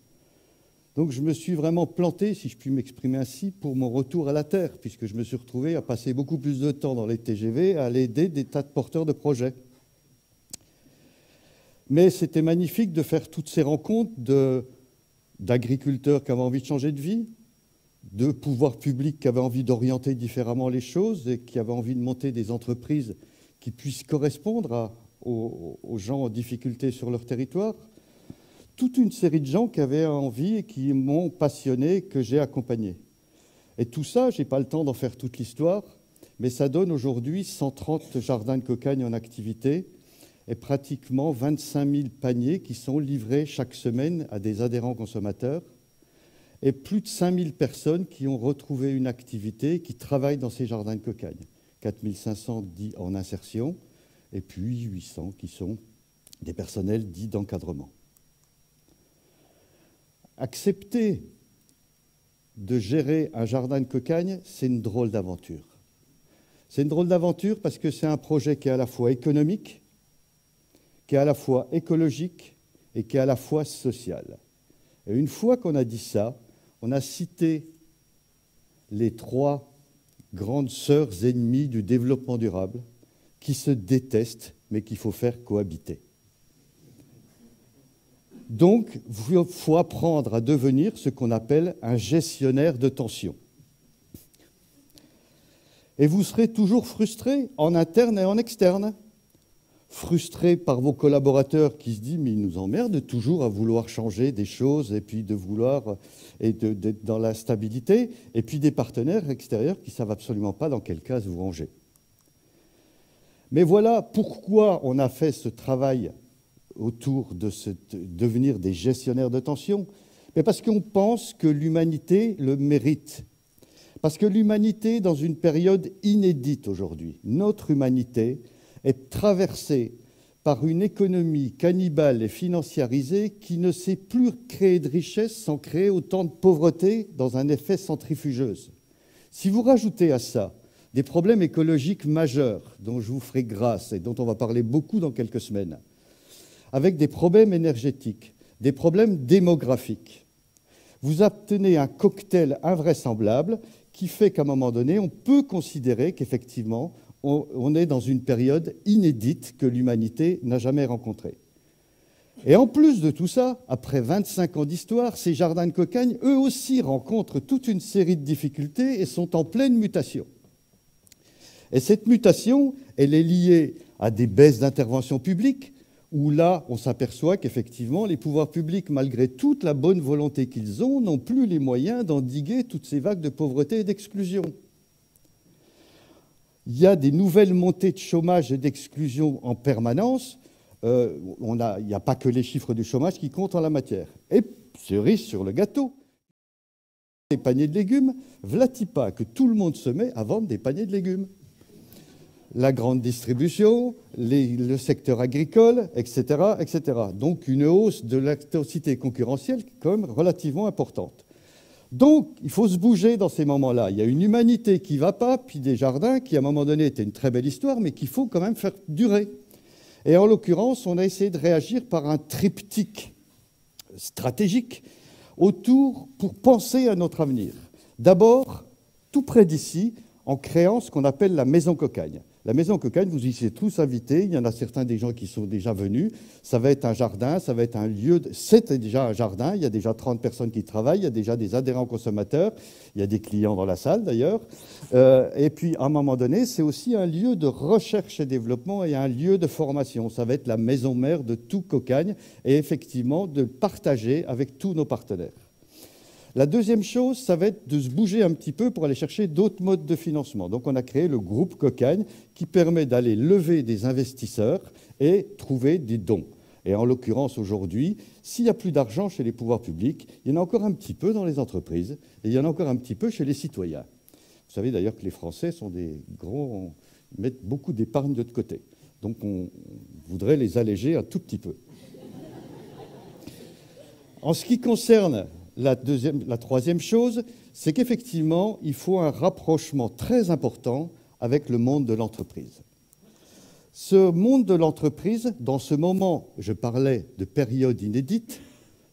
Donc je me suis vraiment planté, si je puis m'exprimer ainsi, pour mon retour à la terre, puisque je me suis retrouvé à passer beaucoup plus de temps dans les TGV à aller aider des tas de porteurs de projets. Mais c'était magnifique de faire toutes ces rencontres d'agriculteurs qui avaient envie de changer de vie, de pouvoirs publics qui avaient envie d'orienter différemment les choses et qui avaient envie de monter des entreprises qui puissent correspondre aux gens en difficulté sur leur territoire. Toute une série de gens qui avaient envie et qui m'ont passionné, que j'ai accompagné. Et tout ça, je n'ai pas le temps d'en faire toute l'histoire, mais ça donne aujourd'hui 130 jardins de cocagne en activité et pratiquement 25 000 paniers qui sont livrés chaque semaine à des adhérents consommateurs et plus de 5 000 personnes qui ont retrouvé une activité, qui travaillent dans ces jardins de cocagne, 4500 dits en insertion, et puis 800 qui sont des personnels dits d'encadrement. Accepter de gérer un jardin de cocagne, c'est une drôle d'aventure. C'est une drôle d'aventure parce que c'est un projet qui est à la fois économique, qui est à la fois écologique et qui est à la fois social. Et une fois qu'on a dit ça, on a cité les 3 grandes sœurs ennemies du développement durable qui se détestent mais qu'il faut faire cohabiter. Donc, il faut apprendre à devenir ce qu'on appelle un gestionnaire de tension. Et vous serez toujours frustré en interne et en externe. Frustré par vos collaborateurs qui se disent « mais ils nous emmerdent toujours à vouloir changer des choses et puis de vouloir d'être dans la stabilité » et puis des partenaires extérieurs qui ne savent absolument pas dans quelle case vous ranger. Mais voilà pourquoi on a fait ce travail autour de devenir des gestionnaires de tension. Mais parce qu'on pense que l'humanité le mérite. Parce que l'humanité, dans une période inédite aujourd'hui, notre humanité est traversée par une économie cannibale et financiarisée qui ne sait plus créer de richesse sans créer autant de pauvreté dans un effet centrifugeuse. Si vous rajoutez à ça des problèmes écologiques majeurs dont je vous ferai grâce et dont on va parler beaucoup dans quelques semaines, avec des problèmes énergétiques, des problèmes démographiques, vous obtenez un cocktail invraisemblable qui fait qu'à un moment donné, on peut considérer qu'effectivement, on est dans une période inédite que l'humanité n'a jamais rencontrée. Et en plus de tout ça, après 25 ans d'histoire, ces jardins de cocagne, eux aussi, rencontrent toute une série de difficultés et sont en pleine mutation. Et cette mutation, elle est liée à des baisses d'intervention publique, où là, on s'aperçoit qu'effectivement, les pouvoirs publics, malgré toute la bonne volonté qu'ils ont, n'ont plus les moyens d'endiguer toutes ces vagues de pauvreté et d'exclusion. Il y a des nouvelles montées de chômage et d'exclusion en permanence. Il n'y a pas que les chiffres du chômage qui comptent en la matière. Et cerise sur le gâteau, les paniers de légumes, v'là-t-il pas que tout le monde se met à vendre des paniers de légumes. La grande distribution, le secteur agricole, etc., etc. Donc une hausse de l'intensité concurrentielle quand même relativement importante. Donc il faut se bouger dans ces moments-là. Il y a une humanité qui ne va pas, puis des jardins qui à un moment donné étaient une très belle histoire, mais qu'il faut quand même faire durer. Et en l'occurrence, on a essayé de réagir par un triptyque stratégique autour pour penser à notre avenir. D'abord, tout près d'ici, en créant ce qu'on appelle la maison cocagne. La maison cocagne, vous y êtes tous invités, il y en a certains des gens qui sont déjà venus. Ça va être un jardin, ça va être un lieu, c'est déjà un jardin, il y a déjà 30 personnes qui travaillent, il y a déjà des adhérents consommateurs, il y a des clients dans la salle d'ailleurs. Et puis à un moment donné, c'est aussi un lieu de recherche et développement et un lieu de formation. Ça va être la maison mère de tout cocagne et effectivement de partager avec tous nos partenaires. La deuxième chose, ça va être de se bouger un petit peu pour aller chercher d'autres modes de financement. Donc on a créé le groupe Cocagne qui permet d'aller lever des investisseurs et trouver des dons. Et en l'occurrence aujourd'hui, s'il n'y a plus d'argent chez les pouvoirs publics, il y en a encore un petit peu dans les entreprises et il y en a encore un petit peu chez les citoyens. Vous savez d'ailleurs que les Français sont des gros, mettent beaucoup d'épargne de côté. Donc on voudrait les alléger un tout petit peu. En ce qui concerne la troisième chose, c'est qu'effectivement, il faut un rapprochement très important avec le monde de l'entreprise. Ce monde de l'entreprise, dans ce moment, je parlais de période inédite,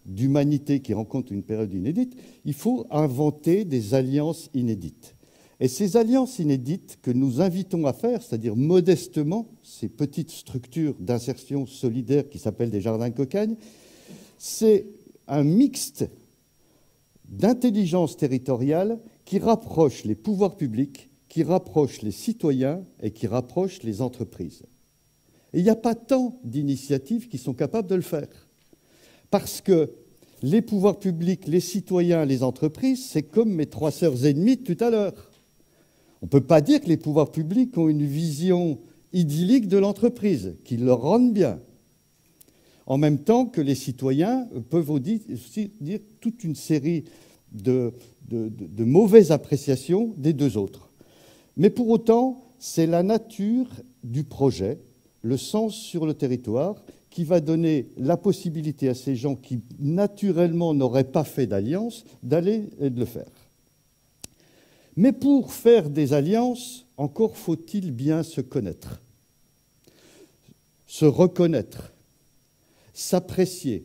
d'humanité qui rencontre une période inédite, il faut inventer des alliances inédites. Et ces alliances inédites que nous invitons à faire, c'est-à-dire modestement, ces petites structures d'insertion solidaire qui s'appellent des jardins de cocagne, c'est un mixte d'intelligence territoriale qui rapproche les pouvoirs publics, qui rapproche les citoyens et qui rapproche les entreprises. Et il n'y a pas tant d'initiatives qui sont capables de le faire. Parce que les pouvoirs publics, les citoyens, les entreprises, c'est comme mes 3 sœurs ennemies de tout à l'heure. On ne peut pas dire que les pouvoirs publics ont une vision idyllique de l'entreprise, qu'ils leur rendent bien. En même temps que les citoyens peuvent aussi dire toute une série de mauvaises appréciations des deux autres. Mais pour autant, c'est la nature du projet, le sens sur le territoire, qui va donner la possibilité à ces gens qui naturellement n'auraient pas fait d'alliance d'aller et de le faire. Mais pour faire des alliances, encore faut-il bien se connaître, se reconnaître, s'apprécier,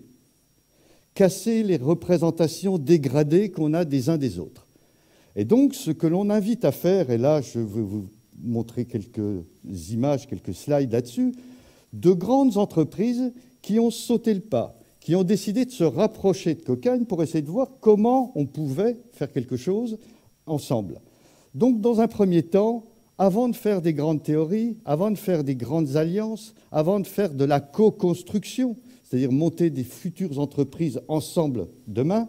casser les représentations dégradées qu'on a des uns des autres. Et donc, ce que l'on invite à faire, et là, je vais vous montrer quelques images, quelques slides là-dessus, de grandes entreprises qui ont sauté le pas, qui ont décidé de se rapprocher de Cocagne pour essayer de voir comment on pouvait faire quelque chose ensemble. Donc, dans un premier temps, avant de faire des grandes théories, avant de faire des grandes alliances, avant de faire de la co-construction, c'est-à-dire monter des futures entreprises ensemble demain,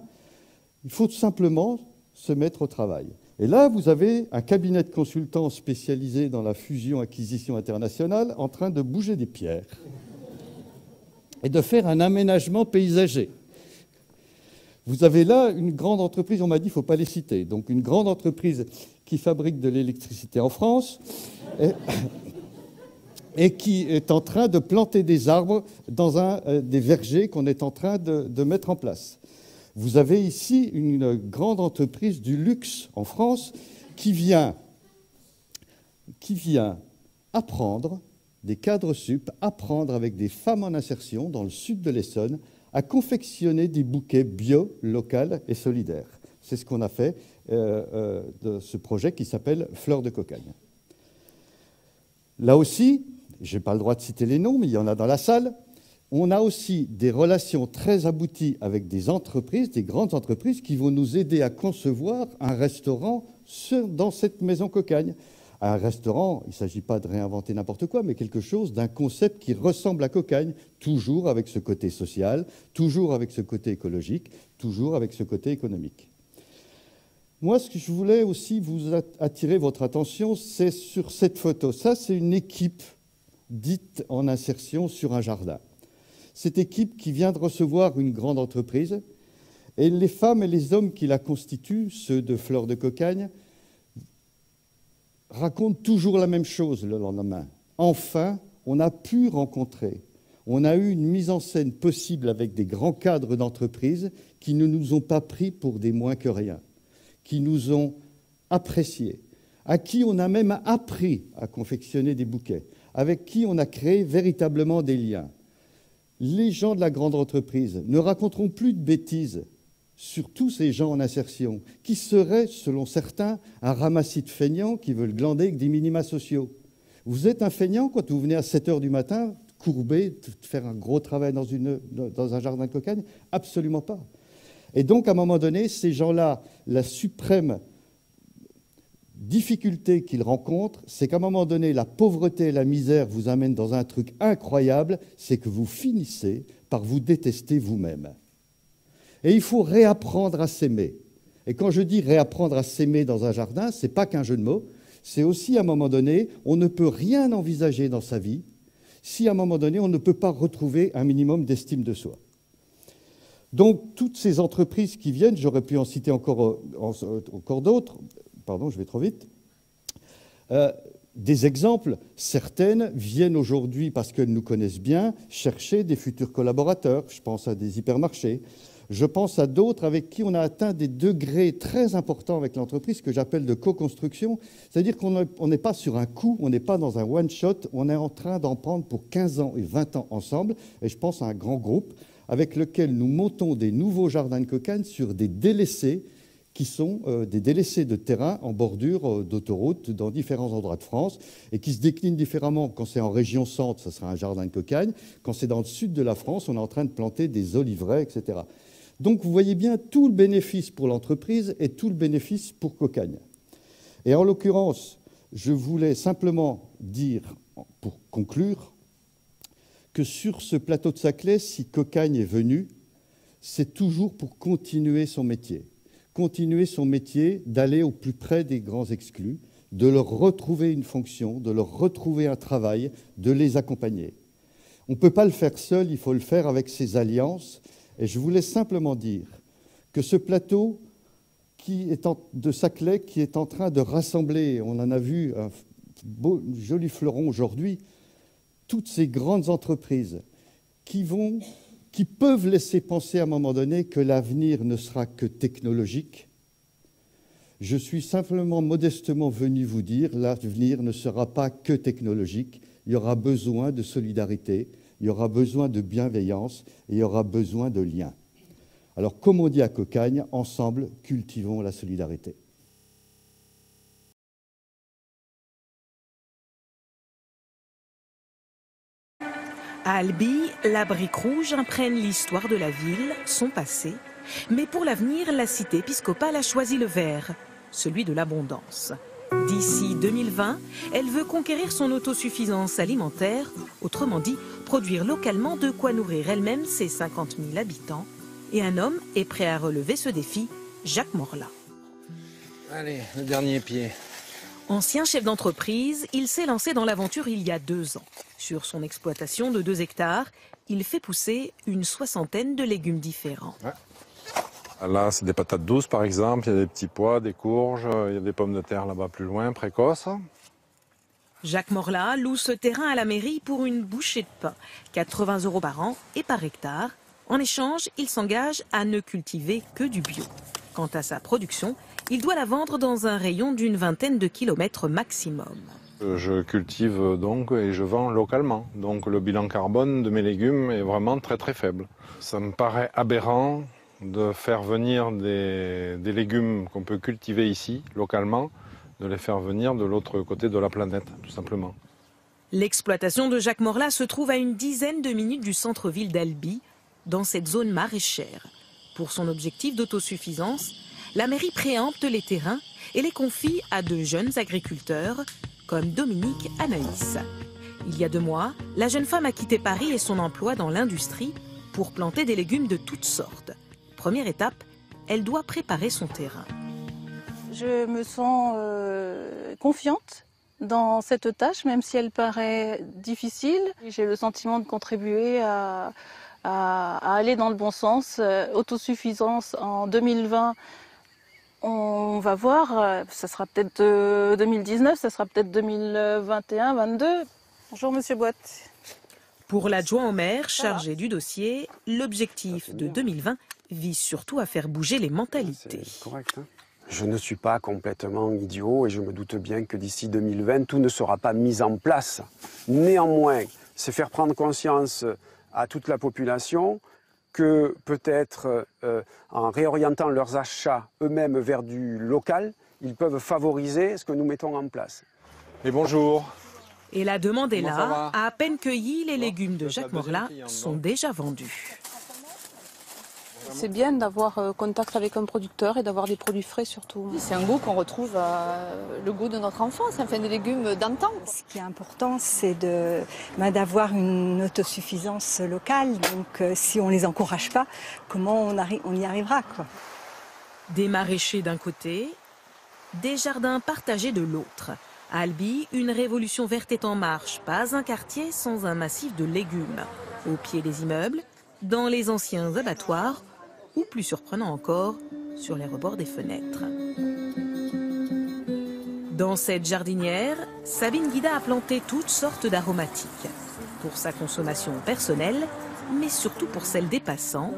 il faut tout simplement se mettre au travail. Et là, vous avez un cabinet de consultants spécialisé dans la fusion-acquisition internationale en train de bouger des pierres et de faire un aménagement paysager. Vous avez là une grande entreprise, on m'a dit qu'il ne faut pas les citer, donc une grande entreprise qui fabrique de l'électricité en France et qui est en train de planter des arbres dans des vergers qu'on est en train de mettre en place. Vous avez ici une grande entreprise du luxe en France qui vient apprendre, des cadres sup, apprendre avec des femmes en insertion dans le sud de l'Essonne à confectionner des bouquets bio, locaux et solidaires. C'est ce qu'on a fait de ce projet qui s'appelle Fleurs de Cocagne. Là aussi, je n'ai pas le droit de citer les noms, mais il y en a dans la salle. On a aussi des relations très abouties avec des entreprises, des grandes entreprises, qui vont nous aider à concevoir un restaurant dans cette maison Cocagne. Un restaurant, il ne s'agit pas de réinventer n'importe quoi, mais quelque chose d'un concept qui ressemble à Cocagne, toujours avec ce côté social, toujours avec ce côté écologique, toujours avec ce côté économique. Moi, ce que je voulais aussi vous attirer votre attention, c'est sur cette photo. Ça, c'est une équipe dite en insertion sur un jardin. Cette équipe qui vient de recevoir une grande entreprise, et les femmes et les hommes qui la constituent, ceux de Fleurs de Cocagne, racontent toujours la même chose le lendemain. Enfin, on a pu rencontrer, on a eu une mise en scène possible avec des grands cadres d'entreprise qui ne nous ont pas pris pour des moins que rien, qui nous ont appréciés, à qui on a même appris à confectionner des bouquets, avec qui on a créé véritablement des liens. Les gens de la grande entreprise ne raconteront plus de bêtises sur tous ces gens en insertion, qui seraient, selon certains, un ramassis de feignants qui veulent glander avec des minima sociaux. Vous êtes un feignant quand vous venez à 7 h du matin, courbé, faire un gros travail dans un jardin de Cocagne? Absolument pas. Et donc, à un moment donné, ces gens-là, la suprême difficulté qu'ils rencontrent, c'est qu'à un moment donné, la pauvreté et la misère vous amènent dans un truc incroyable, c'est que vous finissez par vous détester vous-même. Et il faut réapprendre à s'aimer. Et quand je dis réapprendre à s'aimer dans un jardin, ce n'est pas qu'un jeu de mots, c'est aussi à un moment donné, on ne peut rien envisager dans sa vie si à un moment donné, on ne peut pas retrouver un minimum d'estime de soi. Donc, toutes ces entreprises qui viennent, j'aurais pu en citer encore d'autres, pardon, je vais trop vite. Des exemples, certaines viennent aujourd'hui, parce qu'elles nous connaissent bien, chercher des futurs collaborateurs. Je pense à des hypermarchés. Je pense à d'autres avec qui on a atteint des degrés très importants avec l'entreprise que j'appelle de co-construction. C'est-à-dire qu'on n'est pas sur un coup, on n'est pas dans un one-shot, on est en train d'en prendre pour 15 ans et 20 ans ensemble. Et je pense à un grand groupe avec lequel nous montons des nouveaux jardins de Cocagne sur des délaissés qui sont des délaissés de terrain en bordure d'autoroute dans différents endroits de France et qui se déclinent différemment. Quand c'est en région centre, ça sera un jardin de Cocagne. Quand c'est dans le sud de la France, on est en train de planter des oliveraies, etc. Donc vous voyez bien tout le bénéfice pour l'entreprise et tout le bénéfice pour Cocagne. Et en l'occurrence, je voulais simplement dire, pour conclure, que sur ce plateau de Saclay, si Cocagne est venu, c'est toujours pour continuer son métier. Continuer son métier, d'aller au plus près des grands exclus, de leur retrouver une fonction, de leur retrouver un travail, de les accompagner. On ne peut pas le faire seul, il faut le faire avec ces alliances. Et je voulais simplement dire que ce plateau de Saclay qui est en train de rassembler, on en a vu jolis fleurons aujourd'hui, toutes ces grandes entreprises qui peuvent laisser penser à un moment donné que l'avenir ne sera que technologique. Je suis simplement modestement venu vous dire, l'avenir ne sera pas que technologique, il y aura besoin de solidarité, il y aura besoin de bienveillance et il y aura besoin de liens. Alors, comme on dit à Cocagne, ensemble, cultivons la solidarité. À Albi, la brique rouge imprègne l'histoire de la ville, son passé. Mais pour l'avenir, la cité épiscopale a choisi le vert, celui de l'abondance. D'ici 2020, elle veut conquérir son autosuffisance alimentaire, autrement dit, produire localement de quoi nourrir elle-même ses 50 000 habitants. Et un homme est prêt à relever ce défi, Jacques Morla. Allez, le dernier pied. Ancien chef d'entreprise, il s'est lancé dans l'aventure il y a 2 ans. Sur son exploitation de 2 hectares, il fait pousser une 60aine de légumes différents. Ouais. Là, c'est des patates douces, par exemple. Il y a des petits pois, des courges, il y a des pommes de terre là-bas plus loin, précoces. Jacques Morla loue ce terrain à la mairie pour une bouchée de pain. 80 € par an et par hectare. En échange, il s'engage à ne cultiver que du bio. Quant à sa production, il doit la vendre dans un rayon d'une 20aine de kilomètres maximum. Je cultive donc et je vends localement. Donc le bilan carbone de mes légumes est vraiment très très faible. Ça me paraît aberrant de faire venir des légumes qu'on peut cultiver ici, localement, de les faire venir de l'autre côté de la planète, tout simplement. L'exploitation de Jacques Morla se trouve à une dizaine de minutes du centre-ville d'Albi, dans cette zone maraîchère. Pour son objectif d'autosuffisance, la mairie préempte les terrains et les confie à de jeunes agriculteurs, comme Dominique Anaïs. Il y a 2 mois, la jeune femme a quitté Paris et son emploi dans l'industrie pour planter des légumes de toutes sortes. Première étape, elle doit préparer son terrain. Je me sens confiante dans cette tâche, même si elle paraît difficile. J'ai le sentiment de contribuer à aller dans le bon sens. Autosuffisance en 2020, on va voir, ça sera peut-être 2019, ça sera peut-être 2021, 2022. Bonjour Monsieur Boite. Pour l'adjoint au maire chargé du dossier, l'objectif de 2020 vise surtout à faire bouger les mentalités. C'est correct, hein. Je ne suis pas complètement idiot et je me doute bien que d'ici 2020, tout ne sera pas mis en place. Néanmoins, c'est faire prendre conscience à toute la population que peut-être en réorientant leurs achats eux-mêmes vers du local, ils peuvent favoriser ce que nous mettons en place. Et bonjour. Et la demande est là. À peine cueillis, les légumes de Jacques Morla sont déjà vendus. C'est bien d'avoir contact avec un producteur et d'avoir des produits frais surtout. C'est un goût qu'on retrouve, le goût de notre enfance, enfin des légumes d'antan. Ce qui est important, c'est d'avoir une autosuffisance locale. Donc si on ne les encourage pas, comment on y arrivera, quoi. Des maraîchers d'un côté, des jardins partagés de l'autre. À Albi, une révolution verte est en marche. Pas un quartier sans un massif de légumes. Au pied des immeubles, dans les anciens abattoirs, ou plus surprenant encore, sur les rebords des fenêtres. Dans cette jardinière, Sabine Guida a planté toutes sortes d'aromatiques. Pour sa consommation personnelle, mais surtout pour celle des passants.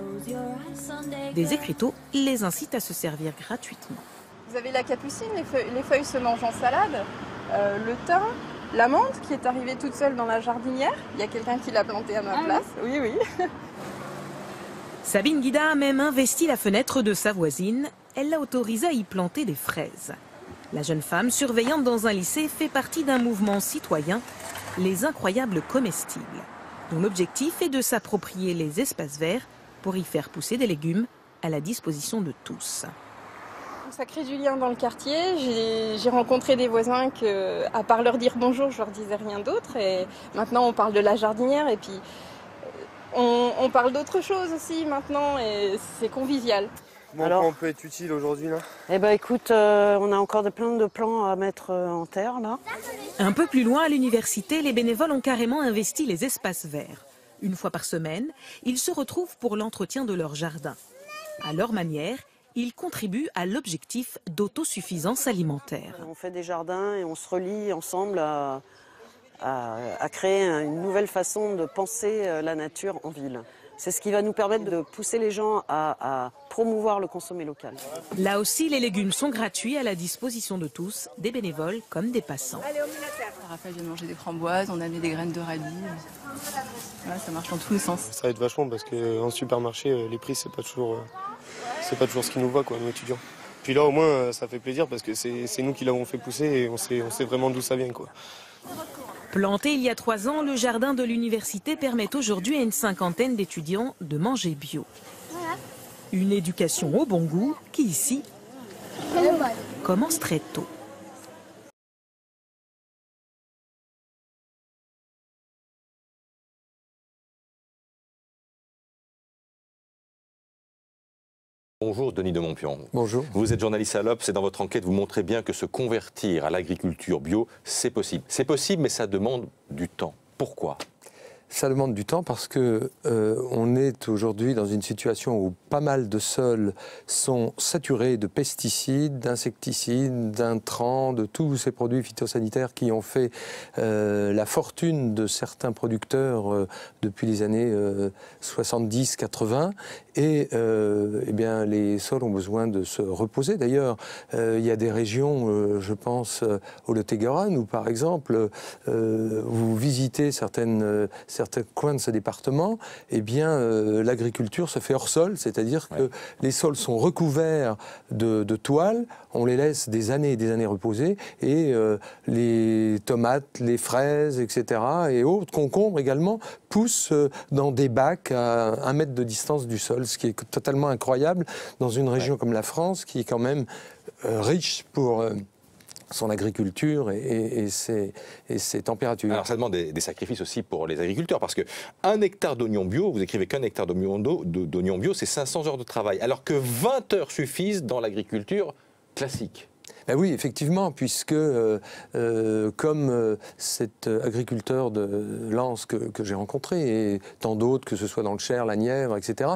Des écriteaux les incitent à se servir gratuitement. Vous avez la capucine, les feuilles se mangent en salade, le thym, la menthe qui est arrivée toute seule dans la jardinière. Il y a quelqu'un qui l'a plantée à ma place. Oui, oui. Sabine Guida a même investi la fenêtre de sa voisine. Elle l'a autorisée à y planter des fraises. La jeune femme, surveillante dans un lycée, fait partie d'un mouvement citoyen, les Incroyables Comestibles, dont l'objectif est de s'approprier les espaces verts pour y faire pousser des légumes à la disposition de tous. Ça crée du lien dans le quartier. J'ai rencontré des voisins que, à part leur dire bonjour, je leur disais rien d'autre. Et maintenant, on parle de la jardinière et puis on parle d'autre chose aussi maintenant et c'est convivial. Bon, alors, on peut être utile aujourd'hui là? Eh ben écoute, on a encore plein de plants à mettre en terre là. Un peu plus loin à l'université, les bénévoles ont carrément investi les espaces verts. Une fois par semaine, ils se retrouvent pour l'entretien de leur jardin. À leur manière, il contribue à l'objectif d'autosuffisance alimentaire. On fait des jardins et on se relie ensemble à créer une nouvelle façon de penser la nature en ville. C'est ce qui va nous permettre de pousser les gens à promouvoir le consommer local. Là aussi, les légumes sont gratuits à la disposition de tous, des bénévoles comme des passants. Raphaël vient de manger des framboises, on a mis des graines de radis. Voilà, ça marche dans tous les sens. Ça aide vachement parce qu'en supermarché, les prix, c'est pas toujours ce qui nous va, quoi, nous étudiants. Puis là, au moins, ça fait plaisir parce que c'est nous qui l'avons fait pousser et on sait vraiment d'où ça vient, quoi. Planté il y a 3 ans, le jardin de l'université permet aujourd'hui à une 50aine d'étudiants de manger bio. Une éducation au bon goût qui, ici, commence très tôt. Bonjour Denis de Montpion. Bonjour. Vous êtes journaliste à l'Obs et dans votre enquête, vous montrez bien que se convertir à l'agriculture bio, c'est possible. C'est possible, mais ça demande du temps. Pourquoi ? Ça demande du temps parce que on est aujourd'hui dans une situation où pas mal de sols sont saturés de pesticides, d'insecticides, d'intrants, de tous ces produits phytosanitaires qui ont fait la fortune de certains producteurs depuis les années 70-80. Et eh bien, les sols ont besoin de se reposer. D'ailleurs, il y a des régions, je pense au Lot-et-Garonne, où par exemple, vous visitez certains coins de ce département, eh bien, l'agriculture se fait hors sol, c'est-à-dire que les sols sont recouverts de toiles, on les laisse des années et des années reposer, et les tomates, les fraises, etc., et autres concombres également, poussent dans des bacs à 1 mètre de distance du sol, ce qui est totalement incroyable dans une région comme la France, qui est quand même riche pour son agriculture et ses températures. Alors ça demande des sacrifices aussi pour les agriculteurs, parce que 1 hectare d'oignons bio, vous écrivez qu'1 hectare d'oignons bio, c'est 500 heures de travail, alors que 20 heures suffisent dans l'agriculture classique. Ben oui, effectivement, puisque comme cet agriculteur de Lens que j'ai rencontré, et tant d'autres, que ce soit dans le Cher, la Nièvre, etc.,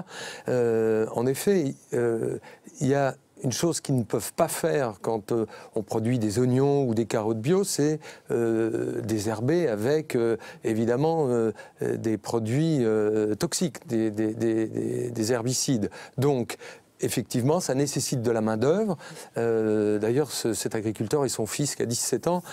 en effet, il y a une chose qu'ils ne peuvent pas faire quand on produit des oignons ou des carottes bio, c'est désherber avec, évidemment, des produits toxiques, des herbicides. Donc, effectivement, ça nécessite de la main-d'œuvre. D'ailleurs, cet agriculteur et son fils, qui a 17 ans,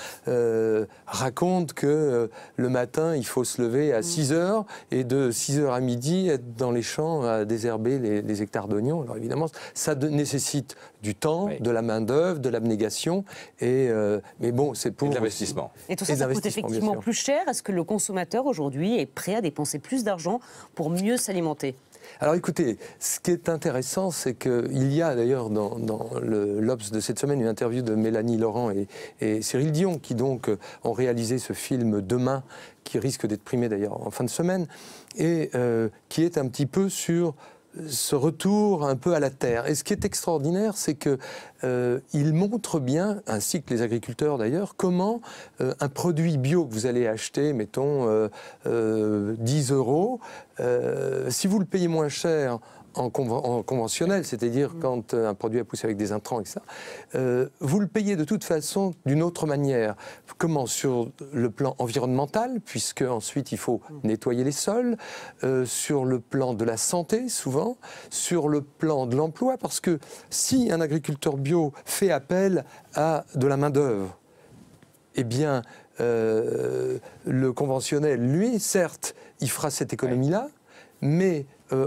racontent que le matin, il faut se lever à 6 heures et de 6 heures à midi, être dans les champs à désherber les hectares d'oignons. Alors évidemment, ça nécessite du temps, de la main-d'œuvre, de l'abnégation. Mais bon, c'est pour. Et de l'investissement. Et tout ça, ça coûte effectivement plus cher. Est-ce que le consommateur aujourd'hui est prêt à dépenser plus d'argent pour mieux s'alimenter ? Alors écoutez, ce qui est intéressant, c'est qu'il y a d'ailleurs dans l'Obs de cette semaine une interview de Mélanie Laurent et Cyril Dion, qui donc ont réalisé ce film Demain, qui risque d'être primé d'ailleurs en fin de semaine, et qui est un petit peu sur ce retour un peu à la terre. Et ce qui est extraordinaire, c'est qu'il montre bien, ainsi que les agriculteurs d'ailleurs, comment un produit bio que vous allez acheter, mettons 10 €, si vous le payez moins cher en conventionnel, c'est-à-dire quand un produit a poussé avec des intrants, etc., vous le payez de toute façon d'une autre manière. Comment ? Sur le plan environnemental, puisque ensuite il faut nettoyer les sols, sur le plan de la santé, souvent, sur le plan de l'emploi, parce que si un agriculteur bio fait appel à de la main-d'œuvre, eh bien, le conventionnel, lui, certes, il fera cette économie-là, mais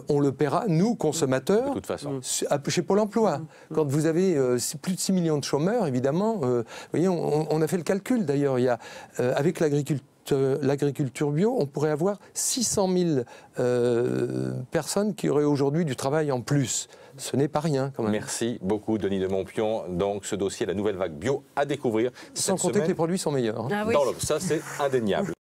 on le paiera, nous, consommateurs, de toute façon, chez Pôle emploi. Quand vous avez plus de 6 millions de chômeurs, évidemment, vous voyez, on a fait le calcul, d'ailleurs, il y a, avec l'agriculture bio, on pourrait avoir 600 000 personnes qui auraient aujourd'hui du travail en plus. Ce n'est pas rien, quand même. Merci beaucoup, Denis de Montpion. Donc, ce dossier, la nouvelle vague bio, à découvrir. Sans compter que les produits sont meilleurs. Dans l'Obs, ça, c'est indéniable.